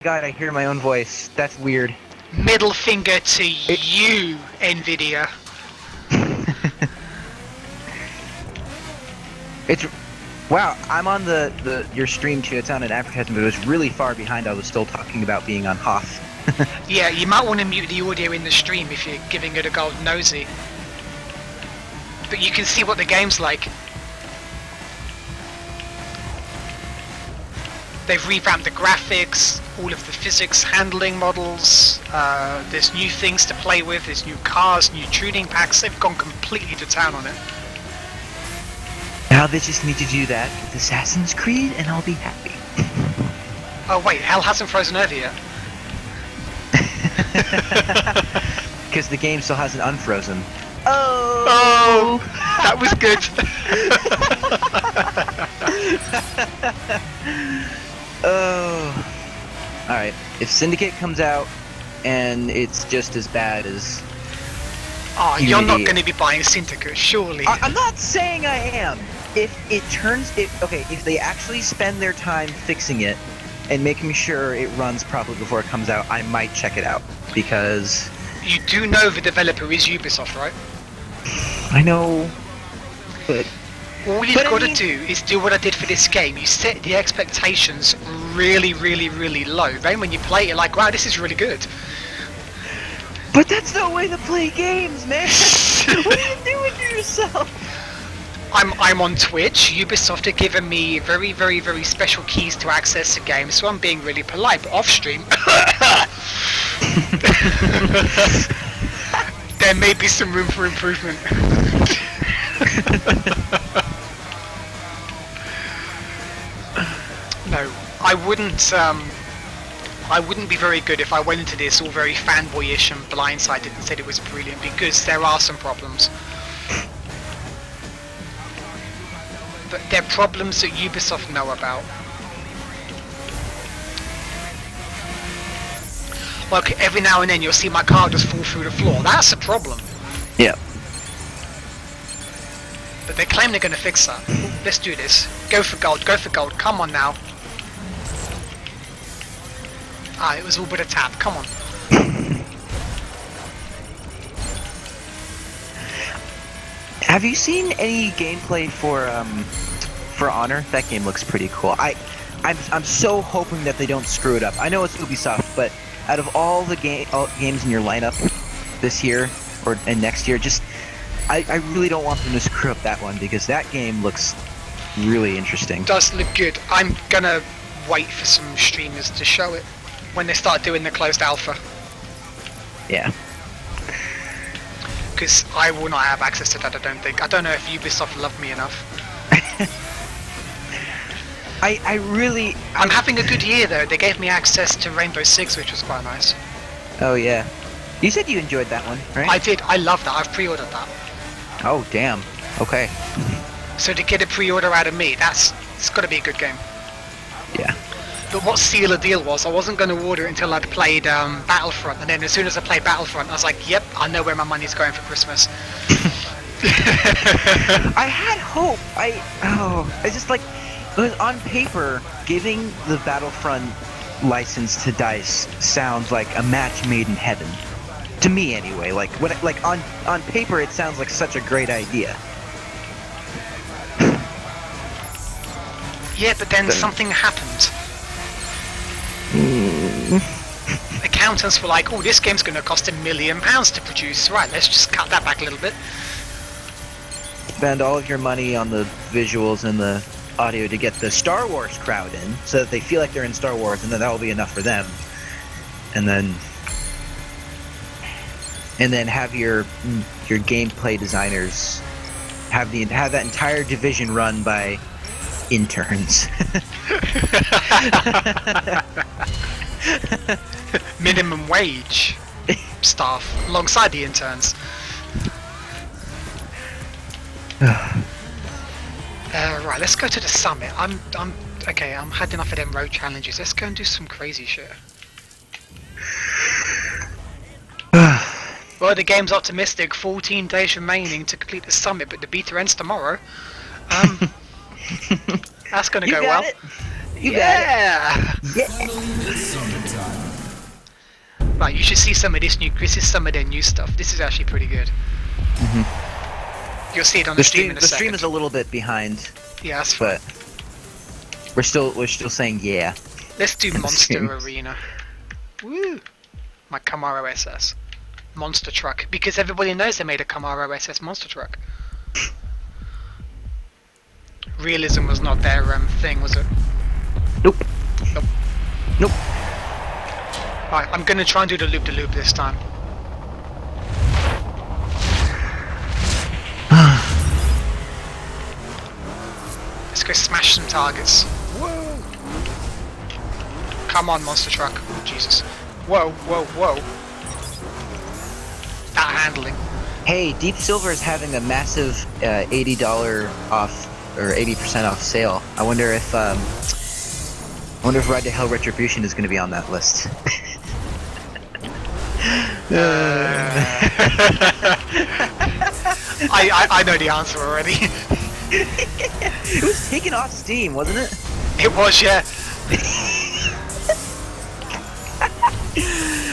God, I hear my own voice. That's weird. Middle finger to you, Nvidia. It's wow. I'm on your stream too. It's on an advertisement, but it was really far behind. I was still talking about being on Hoth. Yeah, you might want to mute the audio in the stream if you're giving it a gold nosy. But you can see what the game's like. They've revamped the graphics, all of the physics handling models, there's new things to play with, there's new cars, new tuning packs. They've gone completely to town on it. Now they just need to do that with Assassin's Creed, and I'll be happy. Oh wait, hell hasn't frozen over yet. Because the game still hasn't unfrozen. Oh, that was good. Oh. Alright, if Syndicate comes out and it's just as bad as Oh, Unity, you're not going to be buying Syndicate, surely. I'm not saying I am. If they actually spend their time fixing it and making sure it runs properly before it comes out, I might check it out, because You do know the developer is Ubisoft, right? I know, but All you've got to do is do what I did for this game. You set the expectations really, really, really low. Then when you play it, you're like, wow, this is really good. But that's no way to play games, man! What are you doing to yourself? I'm on Twitch. Ubisoft are giving me very, very, very special keys to access the game, so I'm being really polite. But off stream, there may be some room for improvement. No, I wouldn't be very good if I went into this all very fanboyish and blindsided and said it was brilliant, because there are some problems. But they're problems that Ubisoft know about. Like, every now and then you'll see my car just fall through the floor. That's a problem. Yeah. But they claim they're going to fix that. Let's do this. Go for gold, go for gold. Come on now. Ah, it was all but a tap. Come on. Have you seen any gameplay for Honor? That game looks pretty cool. I'm so hoping that they don't screw it up. I know it's Ubisoft, but out of all the games in your lineup this year and next year, I really don't want them to screw up that one, because that game looks really interesting. Does look good. I'm gonna wait for some streamers to show it when they start doing the closed alpha, Yeah. because I will not have access to that. I don't think. I don't know if Ubisoft love me enough. I'm having a good year though. They gave me access to Rainbow Six, which was quite nice. Oh yeah. You said you enjoyed that one, right? I did. I love that. I've pre-ordered that. Oh damn. Okay. So to get a pre-order out of me, it's got to be a good game. Yeah. But what seal the deal was, I wasn't going to order it until I'd played Battlefront, and then as soon as I played Battlefront, I was like, yep, I know where my money's going for Christmas. I had hope. I just like, on paper, giving the Battlefront license to DICE sounds like a match made in heaven. To me, anyway. Like on paper, it sounds like such a great idea. Yeah, but then something happened. Accountants were like, oh, this game's going to cost £1 million to produce. Right, let's just cut that back a little bit. Spend all of your money on the visuals and the audio to get the Star Wars crowd in, so that they feel like they're in Star Wars, and then that will be enough for them. And then have your gameplay designers have that entire division run by interns. Minimum wage staff alongside the interns. Right, let's go to the summit. I'm had enough of them road challenges. Let's go and do some crazy shit. Well, the game's optimistic. 14 days remaining to complete the summit, but the beta ends tomorrow. That's gonna go well. It. You Yeah! got it. Yeah. Right, you should see some of this some of their new stuff. This is actually pretty good. Mhm. You'll see it on the stream in a The second. stream is a little bit behind, Yeah, that's fine. but we're still saying yeah. Let's do in the Monster stream. Arena. Woo! My Camaro SS. Monster truck. Because everybody knows they made a Camaro SS monster truck. Realism was not their thing, was it? Nope. Nope. Nope. Right, I'm gonna try and do the loop-de-loop this time. Let's go smash some targets. Whoa! Come on, monster truck. Oh, Jesus. Whoa, whoa, whoa. That handling. Hey, Deep Silver is having a massive $80 off or 80% off sale. I wonder if Ride to Hell Retribution is going to be on that list. I know the answer already. It was taken off Steam, wasn't it? It was, yeah.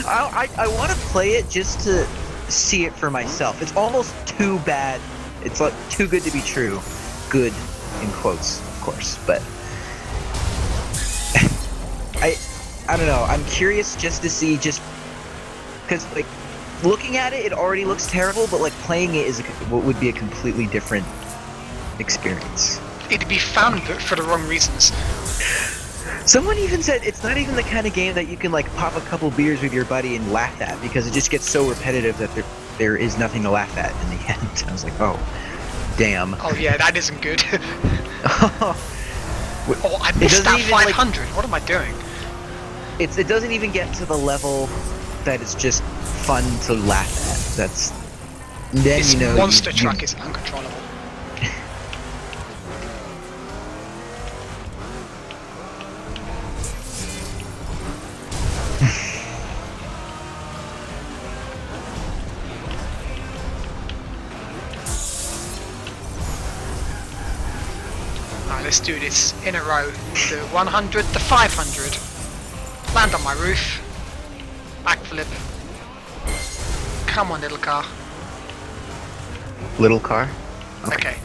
I want to play it just to see it for myself. It's almost too bad. It's like too good to be true. Good in quotes, of course, but I don't know. I'm curious just to see, just because like looking at it, it already looks terrible, but like playing it is would be a completely different experience. It'd be fun, but for the wrong reasons. Someone even said it's not even the kind of game that you can like pop a couple beers with your buddy and laugh at, because it just gets so repetitive that there is nothing to laugh at in the end. I was like, oh, damn. Oh yeah, that isn't good. Oh, I missed that 500. What am I doing? It doesn't even get to the level that it's just fun to laugh at. That's then This you know monster truck is uncontrollable. Alright, let's do this in a row. The 100, the 500. Land on my roof. Backflip. Come on, little car. little car. Okay.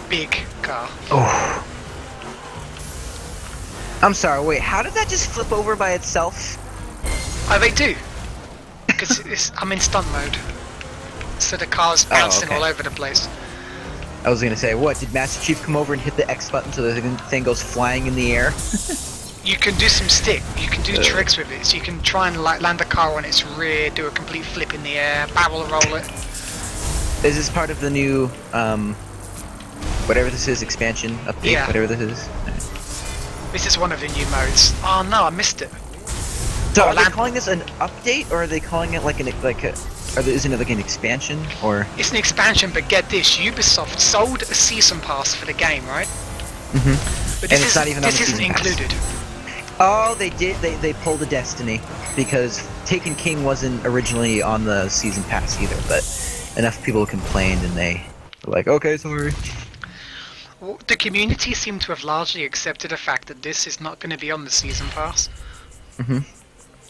Big car. Oh. I'm sorry. Wait, how did that just flip over by itself? Oh, they do. Because I'm in stunt mode. So the car's bouncing all over the place. I was gonna say, what, did Master Chief come over and hit the X button so the thing goes flying in the air? You can do some you can do tricks with it. So you can try and land a car on its rear, do a complete flip in the air, barrel roll it. Is this part of the new, whatever this is, expansion, update, Yeah. whatever this is? This is one of the new modes. Oh no, I missed it. So Oh, are they land- calling this an isn't it like an expansion, or? It's an expansion, but get this: Ubisoft sold a season pass for the game, right? Mm-hmm. But And it's not even on this the isn't season pass. included. Oh, they did. They pulled a Destiny because Taken King wasn't originally on the season pass either. But enough people complained, and they were like, "Okay, sorry." Well, the community seemed to have largely accepted the fact that this is not going to be on the season pass. Mm-hmm.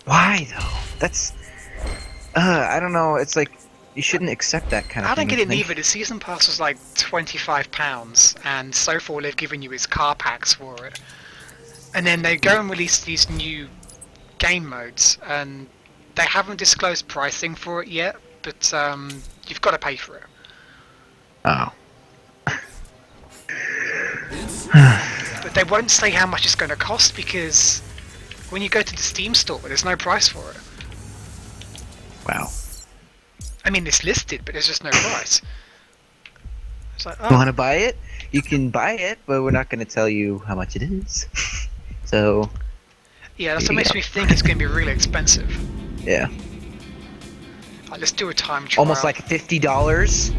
Why though? That's. I don't know. It's like you shouldn't accept that kind of I thing. don't get it either. The season pass was like £25, and so far all they've given you is car packs for it. And then they go and release these new game modes, and they haven't disclosed pricing for it yet, but you've got to pay for it. Oh. But they won't say how much it's going to cost, because when you go to the Steam store, there's no price for it. Wow. I mean, it's listed, but there's just no price. It's like, You oh, want to buy it? You can buy it, but we're not going to tell you how much it is. So. yeah, that's what Yeah. makes me think it's going to be really expensive. Yeah. Right, let's do a time trial. Almost like $50.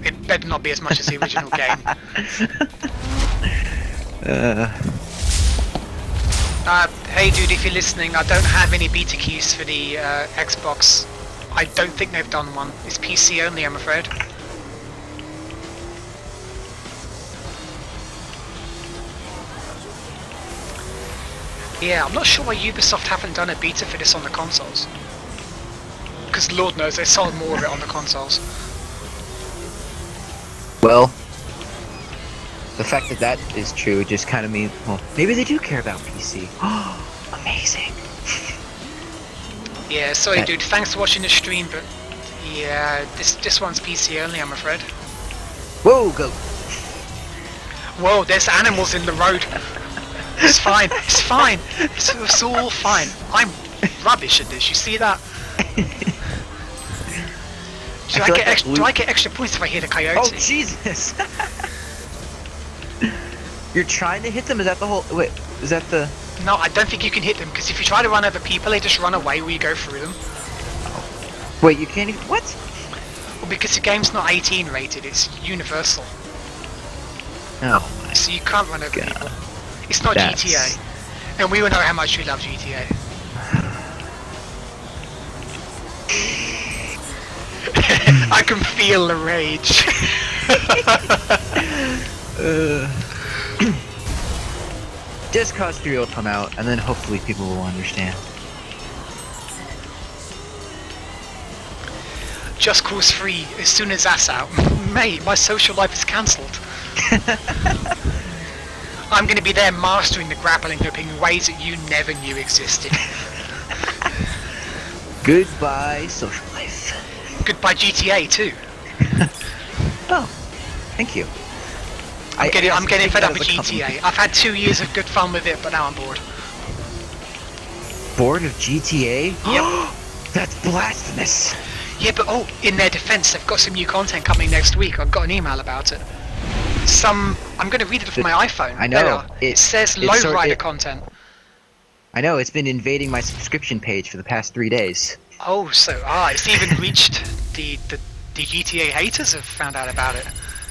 It better not be as much as the original game. Hey dude, if you're listening, I don't have any beta keys for the Xbox. I don't think they've done one. It's PC only, I'm afraid. Yeah, I'm not sure why Ubisoft haven't done a beta for this on the consoles. Because Lord knows they sold more of it on the consoles. Well, the fact that that is true just kind of means, well, maybe they do care about PC. Oh, amazing. Yeah, sorry That- dude, thanks for watching the stream, but yeah, this one's PC only, I'm afraid. Whoa, go. Whoa, there's animals in the road. It's fine, it's fine. It's all fine. I'm rubbish at this, you see that? Do I get extra points if I hit a coyote? Oh, Jesus. You're trying to hit them? Is that the whole... Wait, is that the... No, I don't think you can hit them, because if you try to run over people, they just run away when you go through them. Wait, you can't even... What? Well, because the game's not 18 rated, it's universal. Oh, my So you can't run over God. people. It's not That's- GTA. And we all know how much we love GTA. I can feel the rage. Just Cause 3 will come out, and then hopefully people will understand. Just Cause 3, as soon as that's out, mate, my social life is cancelled. I'm going to be there mastering the grappling hook in ways that you never knew existed. Goodbye, social life. Goodbye GTA too. Oh, thank you. I'm getting fed up with as a company. GTA. I've had 2 years of good fun with it, but now I'm bored. Bored of GTA? Yep. That's blasphemous. Yeah, but oh, in their defense, they've got some new content coming next week. I've got an email about it. I'm going to read it from my iPhone. I know. There. It says lowrider content. I know, it's been invading my subscription page for the past 3 days. Oh, so it's even reached the GTA haters have found out about it.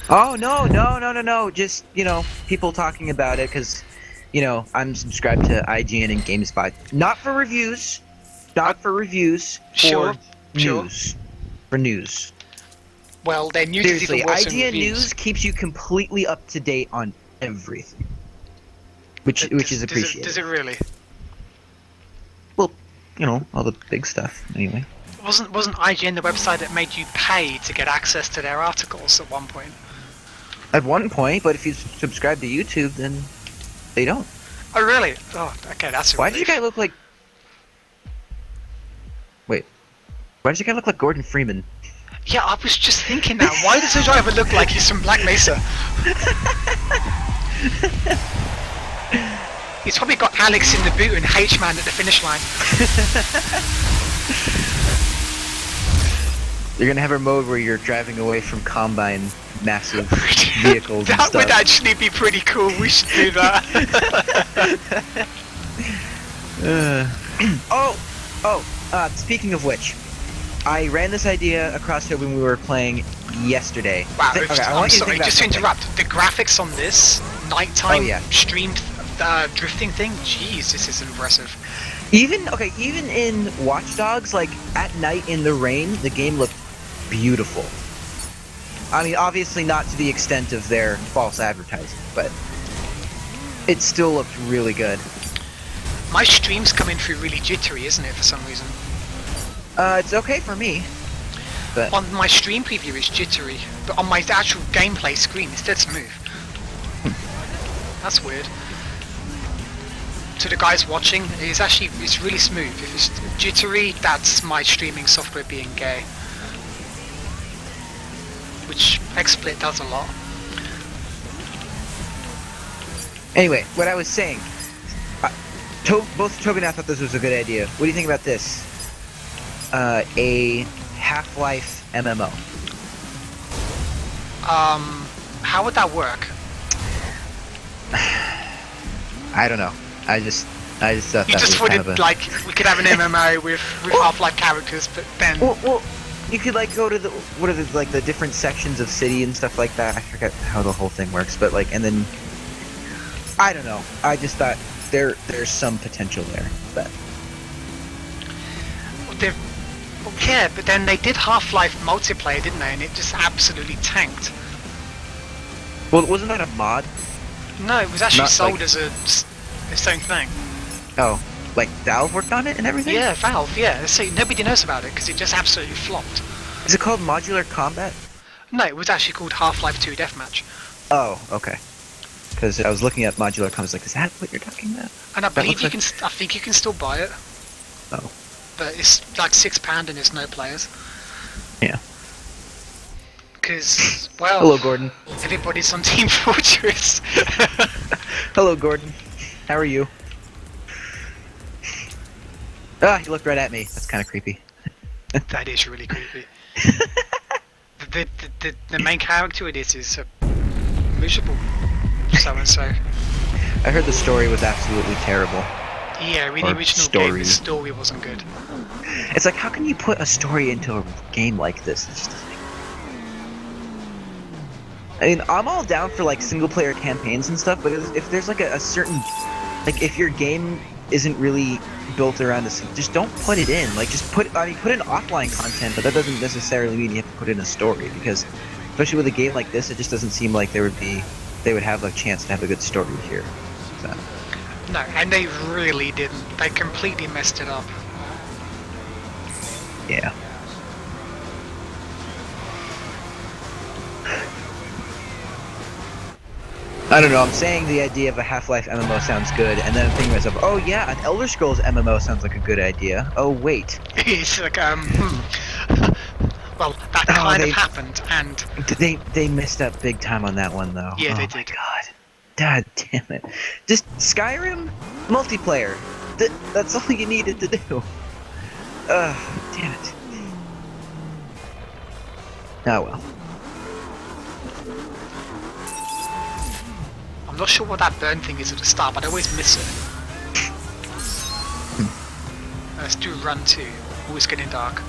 Oh, no. Just, people talking about it, because, I'm subscribed to IGN and GameSpot. Not for reviews. Not for reviews. Sure, For news. For news. Well, their news is Seriously, even worse than IGN reviews. News keeps you completely up to date on everything. Which is appreciated. Does it really? Well, all the big stuff, anyway. Wasn't IGN the website that made you pay to get access to their articles at one point? At one point, but if you subscribe to YouTube, then they don't. Oh, really? Oh, okay, that's a Why does your relief. guy look like... Wait. Why does your guy look like Gordon Freeman? Yeah, I was just thinking that. Why does the driver look like he's from Black Mesa? He's probably got Alex in the boot and H-Man at the finish line. You're gonna have a mode where you're driving away from Combine massive vehicles and That stuff. would actually be pretty cool. We should do that. Speaking of which, I ran this idea across here when we were playing yesterday. Wow, Okay, I I'm want you to sorry, think about just to something. interrupt. The graphics on this nighttime Oh, yeah. streamed drifting thing, jeez, this is impressive. Even in Watch Dogs, like at night in the rain, the game looked beautiful. I mean, obviously not to the extent of their false advertising, but it still looked really good. My stream's coming through really jittery, isn't it, for some reason? It's okay for me. But On my stream preview it's jittery, but on my actual gameplay screen it's dead smooth. That's weird. To the guys watching, it's really smooth. If it's jittery, that's my streaming software being gay. Which XSplit does a lot. anyway, what I was saying, both Toby and I thought this was a good idea. What do you think about this? A Half-Life MMO. How would that work? I don't know. I just thought You that just was thought kind of it a... like we could have an MMO with Half-Life characters, but then Well, you could like go to the the different sections of city and stuff like that. I forget how the whole thing works, but and then I don't know. I just thought there's some potential there, but yeah, but then they did Half-Life multiplayer, didn't they? And it just absolutely tanked. well, wasn't that a mod? No, it was actually Not sold like- as its own thing. Oh, like Valve worked on it and everything? Yeah, Valve. Yeah. See, nobody knows about it because it just absolutely flopped. Is it called Modular Combat? No, it was actually called Half-Life 2 Deathmatch. Oh, okay. Because I was looking at Modular Combat, I was like, is that what you're talking about? And I believe you like... can. I think you can still buy it, Oh, but it's like £6 and there's no players. yeah. Because, well, Hello, Gordon. everybody's on Team Fortress. Hello, Gordon. How are you? Ah, he looked right at me. That's kind of creepy. That is really creepy. The main character of this is miserable, so and so. I heard the story was absolutely terrible. Yeah, the Or original game, story. the story wasn't good. It's like, how can you put a story into a game like this? It just doesn't make... I mean, I'm all down for like single player campaigns and stuff, but if there's like a certain, like if your game isn't really built around this, just don't put it in. Like just put in offline content, but that doesn't necessarily mean you have to put in a story, because especially with a game like this, it just doesn't seem like they would have a chance to have a good story here. So. No, and they really didn't. They completely messed it up. Yeah. I don't know, I'm saying the idea of a Half-Life MMO sounds good, and then I'm thinking to myself, oh yeah, an Elder Scrolls MMO sounds like a good idea. Oh wait. It's like, well, that kind of happened, and... They messed up big time on that one, though. Yeah, they Oh my did. God damn it. Just Skyrim multiplayer. That's all you needed to do. Damn it. Oh well. I'm not sure what that burn thing is at the start, but I always miss it. Let's do run 2. Oh, it's getting dark.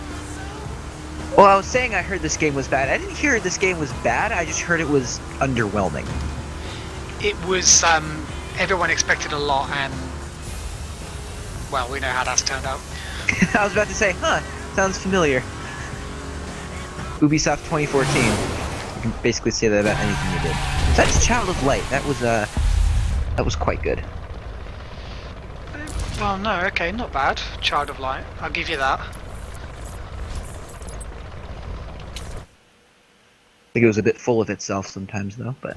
Well, I was saying I heard this game was bad. I didn't hear this game was bad, I just heard it was underwhelming. It was, everyone expected a lot, and... well, we know how that's turned out. I was about to say, sounds familiar. Ubisoft 2014. You can basically say that about anything you did. That's Child of Light. That was quite good. Well, no, okay, not bad. Child of Light, I'll give you that. I think it was a bit full of itself sometimes, though, but...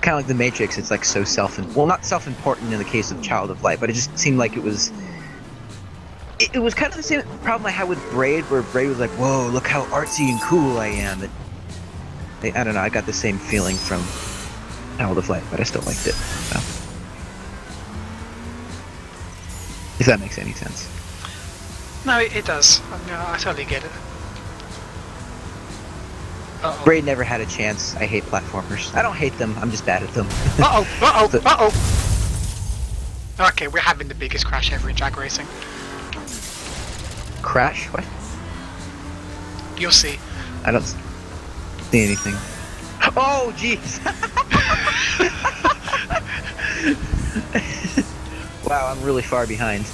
kind of like The Matrix, it's like so well, not self-important in the case of Child of Light, but it just seemed like it was... It was kind of the same problem I had with Braid, where Braid was like, whoa, look how artsy and cool I am. I don't know, I got the same feeling from Child of Light, but I still liked it. So. If that makes any sense. No, it does. I totally get it. Uh-oh. Braid never had a chance. I hate platformers. I don't hate them, I'm just bad at them. Uh-oh! Okay, we're having the biggest crash ever in drag racing. Crash? What? You'll see. I don't see anything. Oh, jeez! Wow, I'm really far behind.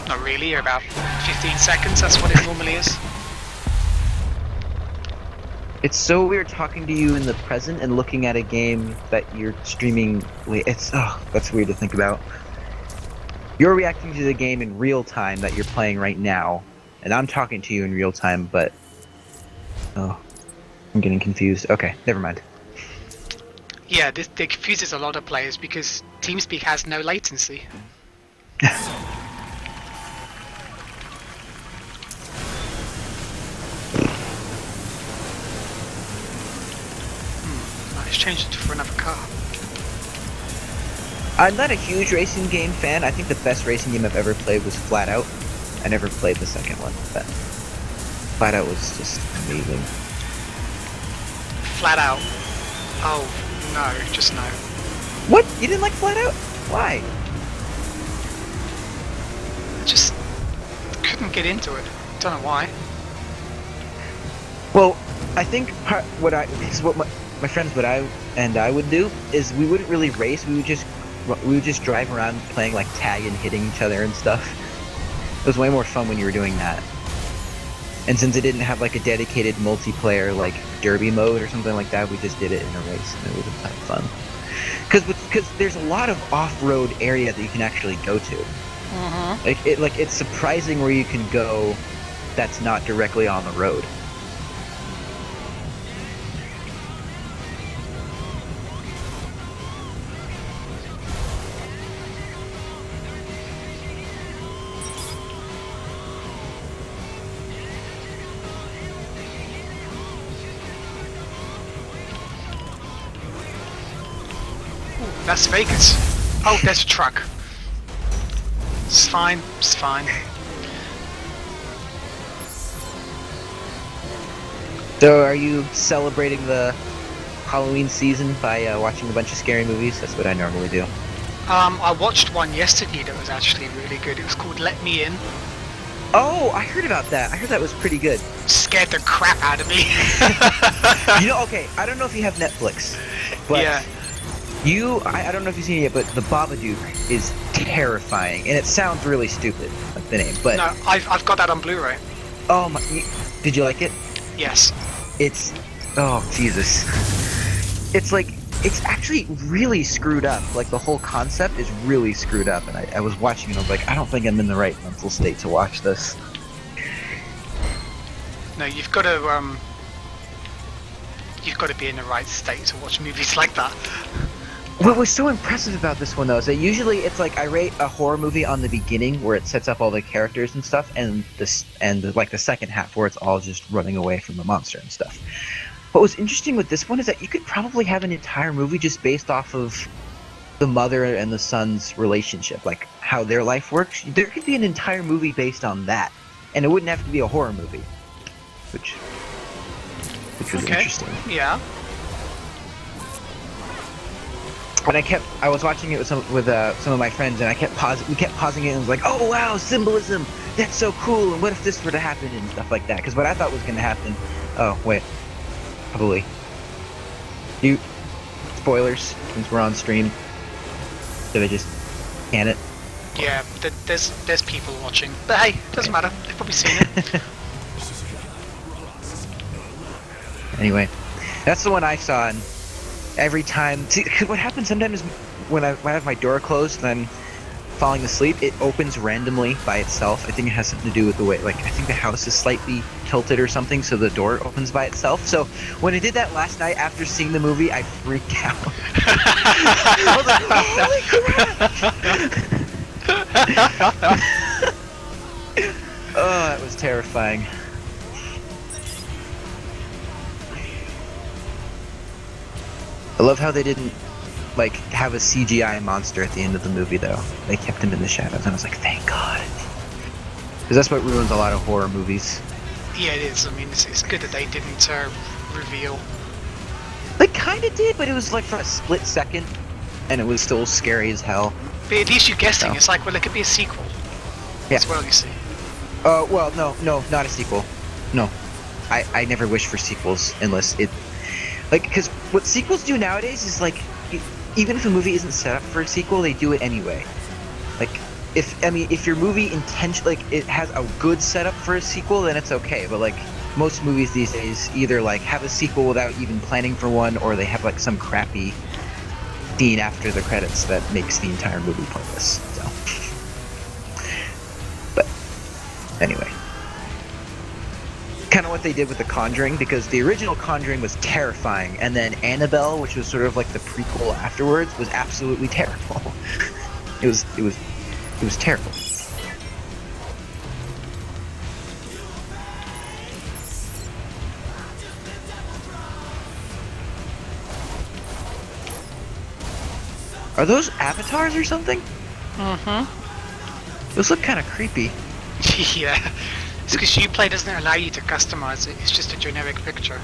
Not really, you're about 15 seconds, that's what it normally is. It's so weird talking to you in the present and looking at a game that you're streaming. That's weird to think about. You're reacting to the game in real time that you're playing right now, and I'm talking to you in real time, but... oh, I'm getting confused. Okay, never mind. Yeah, this confuses a lot of players because TeamSpeak has no latency. Let's change it for another car. I'm not a huge racing game fan. I think the best racing game I've ever played was Flat Out. I never played the second one, but Flat Out was just amazing. Flat Out. Oh, no, just no. What? You didn't like Flat Out? Why? I just couldn't get into it. Don't know why. Well, I think what my friends and I would do is we wouldn't really race. We would just drive around playing like tag and hitting each other and stuff. It was way more fun when you were doing that. And since it didn't have like a dedicated multiplayer like derby mode or something like that, we just did it in a race, and it was a ton of fun. because there's a lot of off-road area that you can actually go to. It's surprising where you can go that's not directly on the road. Las Vegas. Oh, there's a truck. It's fine. It's fine. So, are you celebrating the Halloween season by watching a bunch of scary movies? That's what I normally do. I watched one yesterday that was actually really good. It was called Let Me In. Oh, I heard about that. I heard that was pretty good. Scared the crap out of me. Okay, I don't know if you have Netflix, but yeah. I don't know if you've seen it yet, but the Babadook is terrifying, and it sounds really stupid, like the name, but... No, I've got that on Blu-ray. Oh my... Did you like it? Yes. It's... Oh, Jesus. It's like... It's actually really screwed up. Like, the whole concept is really screwed up, and I was watching it, and I was like, I don't think I'm in the right mental state to watch this. No, you've got to be in the right state to watch movies like that. What was so impressive about this one, though, is that usually it's like I rate a horror movie on the beginning where it sets up all the characters and stuff, and the second half where it's all just running away from the monster and stuff. What was interesting with this one is that you could probably have an entire movie just based off of the mother and the son's relationship, like how their life works. There could be an entire movie based on that, and it wouldn't have to be a horror movie, which was interesting. Yeah. And I was watching it with some of my friends, and we kept pausing it, and was like, oh wow, symbolism, that's so cool, and what if this were to happen, and stuff like that, because what I thought was going to happen, oh wait, probably, spoilers, since we're on stream, did I just can it? Yeah, there's people watching, but hey, doesn't matter, they've probably seen it. Anyway, that's the one I saw, and every time... See, what happens sometimes when I have my door closed and I'm falling asleep, it opens randomly by itself. I think it has something to do with the way... Like, I think the house is slightly tilted or something, so the door opens by itself. So, when I did that last night after seeing the movie, I freaked out. I was like, holy crap! Oh, that was terrifying. I love how they didn't, like, have a CGI monster at the end of the movie, though. They kept him in the shadows, and I was like, thank God. Because that's what ruins a lot of horror movies. Yeah, it is. I mean, it's good that they didn't reveal. They kind of did, but it was, like, for a split second, and it was still scary as hell. But at least you're guessing. So. It's like, well, it could be a sequel. Yeah. As well, you see. Well, no, not a sequel. No. I never wish for sequels, unless it... Like, because what sequels do nowadays is, like, even if a movie isn't set up for a sequel, they do it anyway. Like, if your movie it has a good setup for a sequel, then it's okay. But, like, most movies these days either, like, have a sequel without even planning for one, or they have, like, some crappy scene after the credits that makes the entire movie pointless, so. But, anyway. Kind of what they did with The Conjuring, because the original Conjuring was terrifying, and then Annabelle, which was sort of like the prequel afterwards, was absolutely terrible. It was terrible. Are those avatars or something? Mm-hmm. Those look kind of creepy. Yeah. It's because Uplay doesn't allow you to customize it. It's just a generic picture.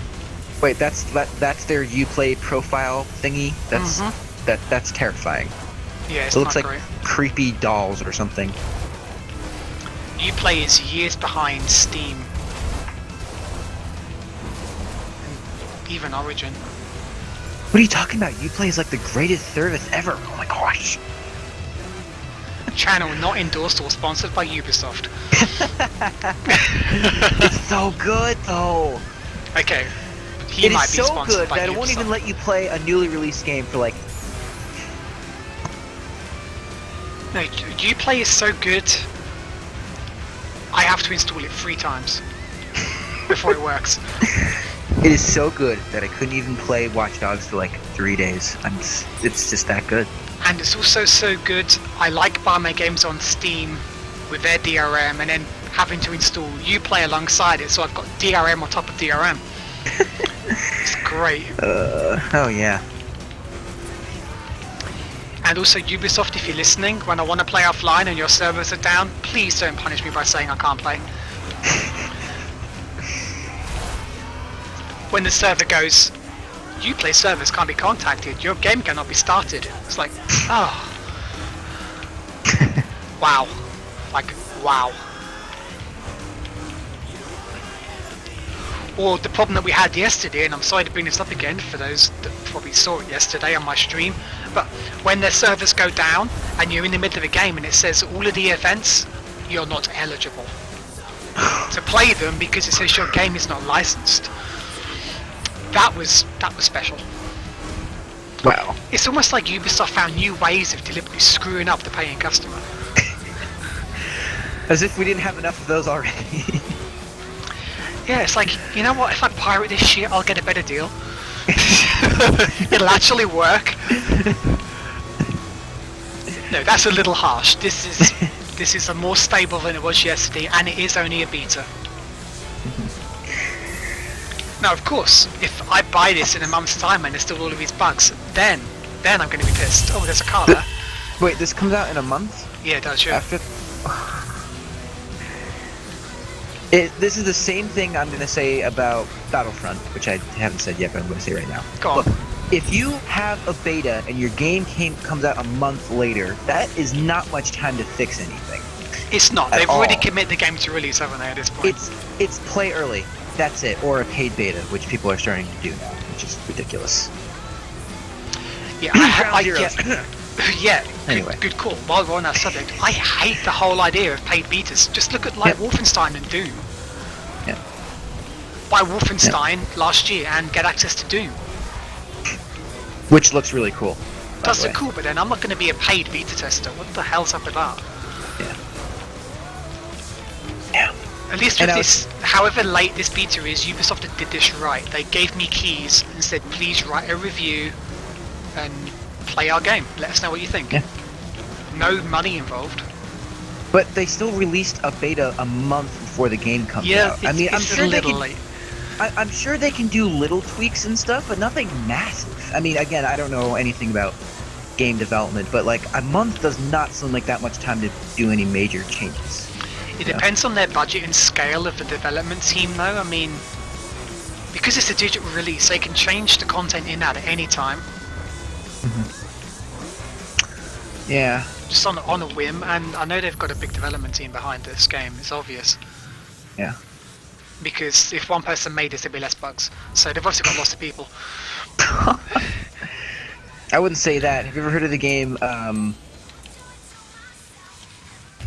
Wait, that's their Uplay profile thingy? That's terrifying. Yeah, it's it looks not like great. creepy dolls or something. Uplay is years behind Steam. And even Origin. What are you talking about? Uplay is like the greatest service ever. Oh my gosh. Channel not endorsed or sponsored by Ubisoft. It's so good though. Okay. He It might is be so sponsored good by that it won't Ubisoft. even let you play a newly released game for like No, Uplay is so good. I have to install it 3 times before it works. It is so good that I couldn't even play Watch Dogs for like 3 days. It's just that good. And it's also so good. I like buying my games on Steam with their DRM and then having to install Uplay alongside it, so I've got DRM on top of DRM. It's great. Oh yeah. And also Ubisoft, if you're listening, when I want to play offline and your servers are down, please don't punish me by saying I can't play. When the server goes, Uplay servers can't be contacted, your game cannot be started. It's like, oh. Wow. Like, wow. Or the problem that we had yesterday, and I'm sorry to bring this up again for those that probably saw it yesterday on my stream, but when their servers go down and you're in the middle of a game and it says all of the events, you're not eligible to play them because it says your game is not licensed. That was special. Wow. It's almost like Ubisoft found new ways of deliberately screwing up the paying customer. As if we didn't have enough of those already. Yeah, it's like, you know what, if I pirate this shit, I'll get a better deal. It'll actually work. No, that's a little harsh. This is a more stable than it was yesterday, and it is only a beta. Now, of course, if I buy this in a month's time and there's still all of these bugs, then I'm going to be pissed. Oh, there's a car there. Wait, this comes out in a month? Yeah, it does, yeah. After... This is the same thing I'm going to say about Battlefront, which I haven't said yet, but I'm going to say right now. Go on. Look, if you have a beta and your game comes out a month later, that is not much time to fix anything. It's not. They've already committed the game to release, haven't they, at this point? It's play early. That's it. Or a paid beta, which people are starting to do now, which is ridiculous. Yeah, yeah. Anyway. Good call. While we're on that subject, I hate the whole idea of paid betas. Just look at like Wolfenstein and Doom. Yeah. Buy Wolfenstein last year and get access to Doom. Which looks really cool. Does look cool, but then I'm not going to be a paid beta tester. What the hell's up with that? Yeah. At least with this, however late this beta is, Ubisoft did this right. They gave me keys and said, please write a review and play our game. Let us know what you think. Yeah. No money involved. But they still released a beta a month before the game comes out. I mean, I'm sure they can. Late. I'm sure they can do little tweaks and stuff, but nothing massive. I mean, again, I don't know anything about game development, but like a month does not seem like that much time to do any major changes. It depends on their budget and scale of the development team, though. I mean, because it's a digital release, they can change the content in at any time. Yeah. Just on a whim, and I know they've got a big development team behind this game. It's obvious. Yeah. Because if one person made this, there'd be less bugs. So they've obviously got lots of people. I wouldn't say that. Have you ever heard of the game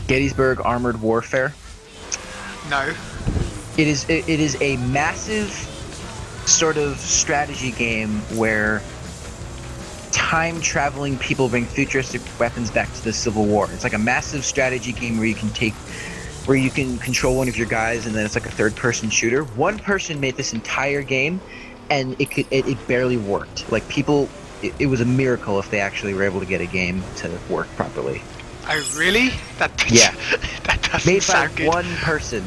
Gettysburg Armored Warfare? No. It is a massive sort of strategy game where time traveling people bring futuristic weapons back to the Civil War. It's like a massive strategy game where you can control one of your guys, and then it's like a third-person shooter. One person made this entire game, and it barely worked. Like people, it was a miracle if they actually were able to get a game to work properly. Oh really? That doesn't Made sound by good. one person.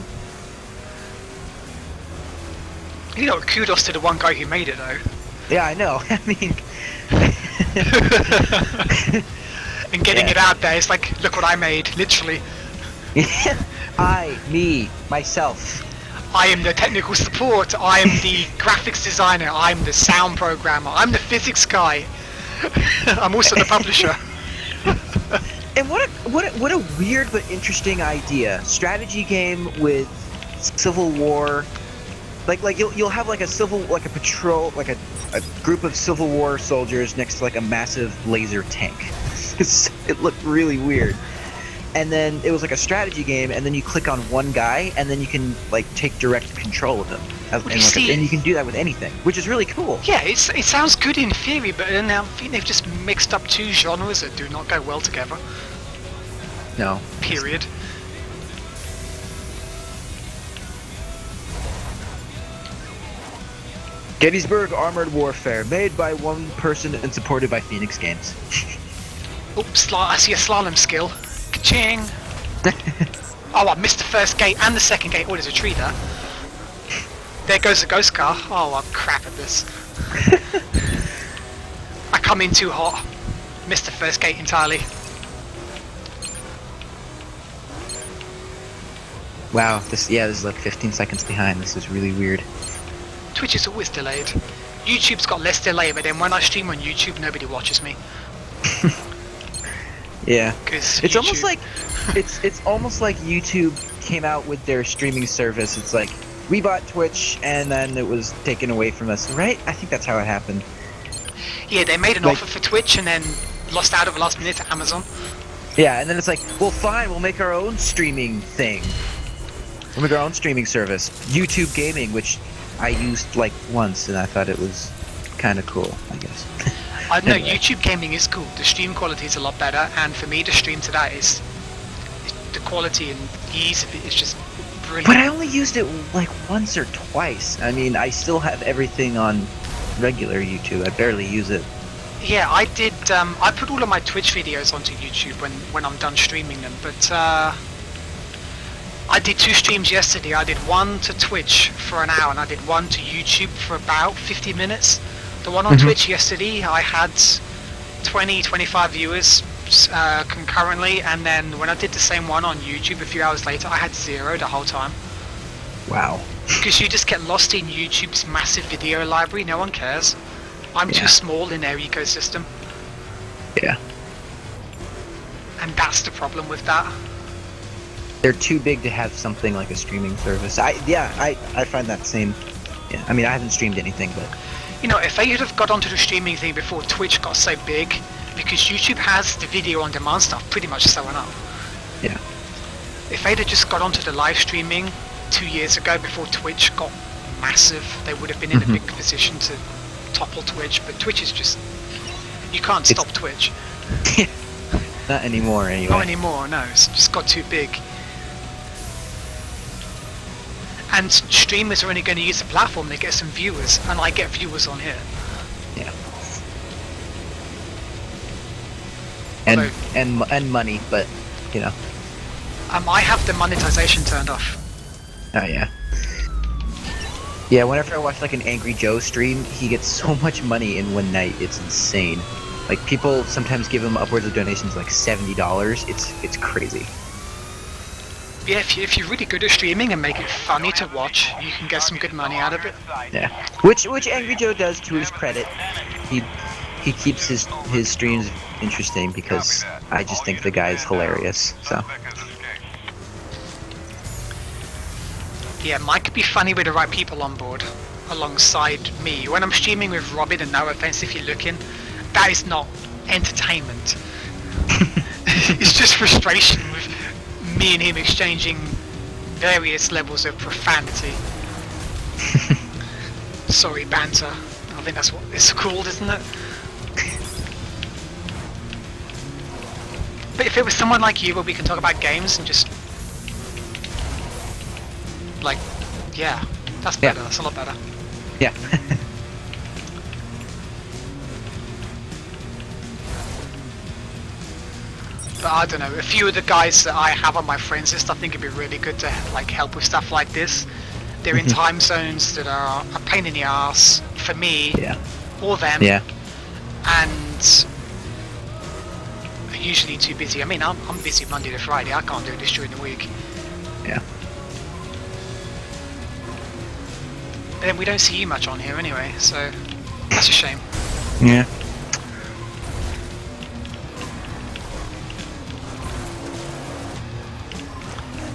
You know, kudos to the one guy who made it, though. Yeah, I know. I mean. And getting it out there, it's like, look what I made, literally. Myself. I am the technical support, I am the graphics designer, I'm the sound programmer, I'm the physics guy. I'm also the publisher. And what a weird but interesting idea. Strategy game with Civil War. Like you'll have like a patrol, like a group of Civil War soldiers next to like a massive laser tank. It looked really weird. And then it was like a strategy game, and then you click on one guy, and then you can like take direct control of him. And you can do that with anything, which is really cool. Yeah, it sounds good in theory, but then I think they've just mixed up two genres that do not go well together. No. Period. Gettysburg Armored Warfare, made by one person and supported by Phoenix Games. Oops, I see a slalom skill. Ka-ching! Oh, I missed the first gate and the second gate. Oh, there's a tree there. There goes the ghost car. Oh, I'm crap at this. I come in too hot. Missed the first gate entirely. Wow, this is like 15 seconds behind. This is really weird. Twitch is always delayed. YouTube's got less delay, but then when I stream on YouTube, nobody watches me. Yeah. Because It's almost like it's almost like YouTube came out with their streaming service. It's like we bought Twitch and then it was taken away from us, right? I think that's how it happened. Yeah, they made an Like- offer for Twitch and then lost out at the last minute to Amazon. Yeah, and then it's like, well, fine, we'll make our own streaming thing. We'll make our own streaming service, YouTube Gaming, which I used like once, and I thought it was kind of cool, I guess. I know Anyway. YouTube gaming is cool. The stream quality is a lot better, and for me to stream to that is the quality and ease of it is just brilliant. But I only used it like once or twice. I mean, I still have everything on regular YouTube. I barely use it. Yeah, I did. I put all of my Twitch videos onto YouTube when I'm done streaming them. But I did 2 streams yesterday. I did one to Twitch for an hour, and I did one to YouTube for about 50 minutes. The one on Twitch yesterday, I had 20-25 viewers concurrently, and then when I did the same one on YouTube a few hours later, I had 0 the whole time. Wow. Because you just get lost in YouTube's massive video library. No one cares. I'm Yeah. too small in their ecosystem, Yeah. and that's the problem with that. They're too big to have something like a streaming service. I find that same. Yeah. I mean, I haven't streamed anything, but You know, if they had have got onto the streaming thing before Twitch got so big, because YouTube has the video on demand stuff pretty much sewn up. yeah. If they'd have just got onto the live streaming 2 years ago before Twitch got massive, they would have been in a big position to topple Twitch. But Twitch is just, you can't stop Twitch. Not anymore, anyway. Not anymore, no. It's just got too big. And streamers are only going to use the platform to get some viewers, and I get viewers on here. Yeah. And Although- and money, but you know. I have the monetization turned off. Oh yeah. Yeah, whenever I watch like an Angry Joe stream, he gets so much money in one night. It's insane. Like people sometimes give him upwards of donations like $70. It's crazy. Yeah, if you're really good at streaming and make it funny to watch, you can get some good money out of it. Yeah. Which Angry Joe does to his credit. He keeps his streams interesting because I just think the guy is hilarious. So Yeah, mine could be funny with the right people on board, alongside me. When I'm streaming with Robin, and no offense if you're looking, that is not entertainment. It's just frustration with me and him exchanging various levels of profanity. Sorry, banter. I think that's what it's called, isn't it? But if it was someone like you where we can talk about games and just like, yeah, that's better. Yeah. That's a lot better. yeah. But I don't know, a few of the guys that I have on my friends list, I think it'd be really good to like help with stuff like this. They're in time zones that are a pain in the ass for me Yeah. or them, Yeah. and are usually too busy. I mean, I'm busy Monday to Friday. I can't do this during the week. Yeah. But then we don't see you much on here anyway, so that's a shame. Yeah.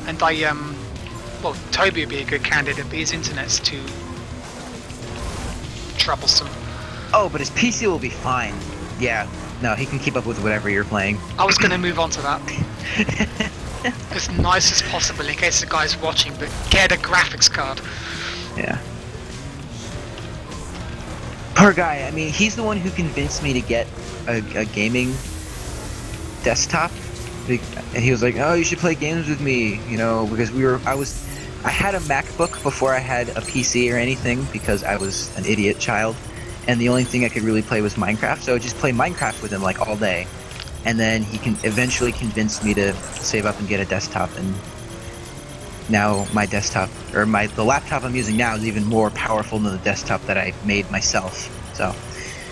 And well, Toby would be a good candidate, but his internet's too troublesome. Oh, but his PC will be fine. Yeah. No, he can keep up with whatever you're playing. I was going to move on to that. As nice as possible in case the guy's watching, but get a graphics card. Yeah. Poor guy. I mean, he's the one who convinced me to get a gaming desktop. And he was like, "Oh, you should play games with me," you know, because I had a MacBook before I had a PC or anything because I was an idiot child, and the only thing I could really play was Minecraft. So I would just play Minecraft with him like all day, and then he eventually convinced me to save up and get a desktop, and now my desktop or the laptop I'm using now is even more powerful than the desktop that I made myself. So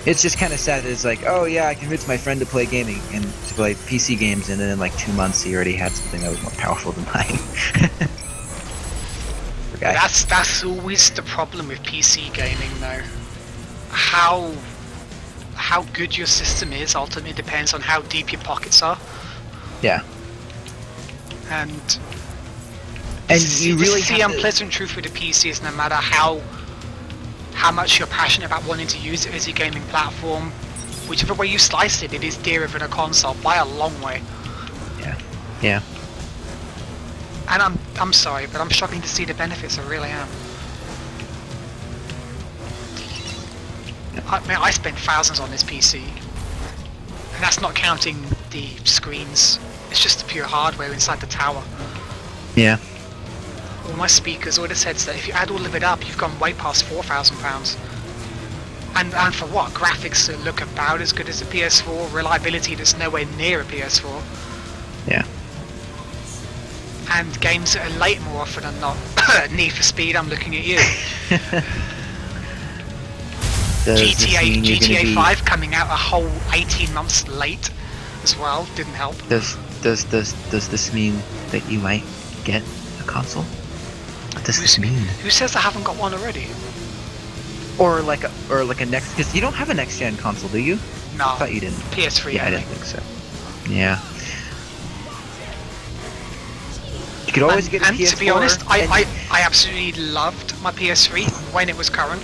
it's just kind of sad that it's like, oh yeah, I convinced my friend to play gaming and to play PC games, and then in like 2 months he already had something that was more powerful than mine. Okay. That's always the problem with PC gaming, though. How good your system is ultimately depends on how deep your pockets are. Yeah. And you really the unpleasant truth with the PC is no matter how much you're passionate about wanting to use it as a gaming platform, whichever way you slice it, it is dearer than a console by a long way. Yeah. Yeah. And I'm sorry, but I'm struggling to see the benefits. I really am. I spent thousands on this PC, and that's not counting the screens. It's just the pure hardware inside the tower. Yeah. All my speakers, all the headsets. If you add all of it up, you've gone way past £4,000. And for what? Graphics that look about as good as a PS4, reliability that's nowhere near a PS4. Yeah. And games that are late more often than not. Need for Speed, I'm looking at you. GTA 5 coming out a whole 18 months late as well, didn't help. Does this mean that you might get a console? What does this mean? Who says I haven't got one already? Or like a next, because you don't have a next gen console, do you? No. I thought you didn't. PS3. Yeah, I didn't think so. Yeah. You could always get a PS4. And to be honest, I absolutely loved my PS3 when it was current.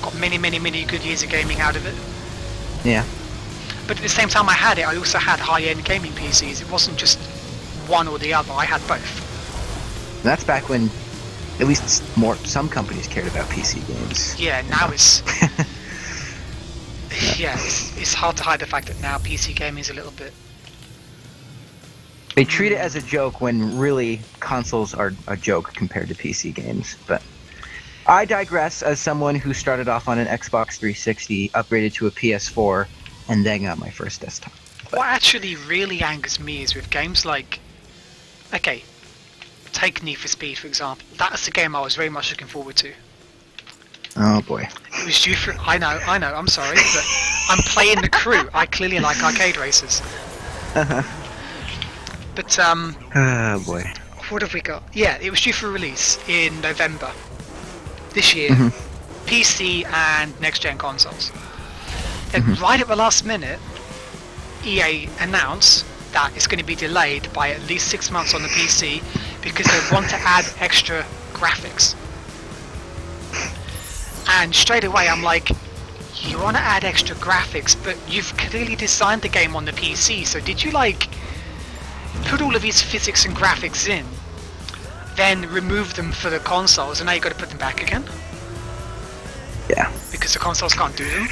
Got many good years of gaming out of it. Yeah. But at the same time I had it, I also had high-end gaming PCs. It wasn't just one or the other, I had both. That's back when at least some companies cared about PC games. Yeah, now it's... yeah, it's hard to hide the fact that now PC gaming is a little bit... They treat it as a joke when really consoles are a joke compared to PC games, but... I digress as someone who started off on an Xbox 360, upgraded to a PS4, and then got my first desktop. But what actually really angers me is with games like... Okay, take Need for Speed for example. That's a game I was very much looking forward to. Oh boy. It was due for... I know, I'm sorry, but I'm playing the crew. I clearly like arcade races. But, oh boy. What have we got? Yeah, it was due for release in November. This year, PC and next-gen consoles. Then right at the last minute, EA announced that it's going to be delayed by at least 6 months on the PC because they want to add extra graphics. And straight away I'm like, you want to add extra graphics, but you've clearly designed the game on the PC, so did you like put all of these physics and graphics in, then remove them for the consoles, and now you've got to put them back again? Yeah. Because the consoles can't do them?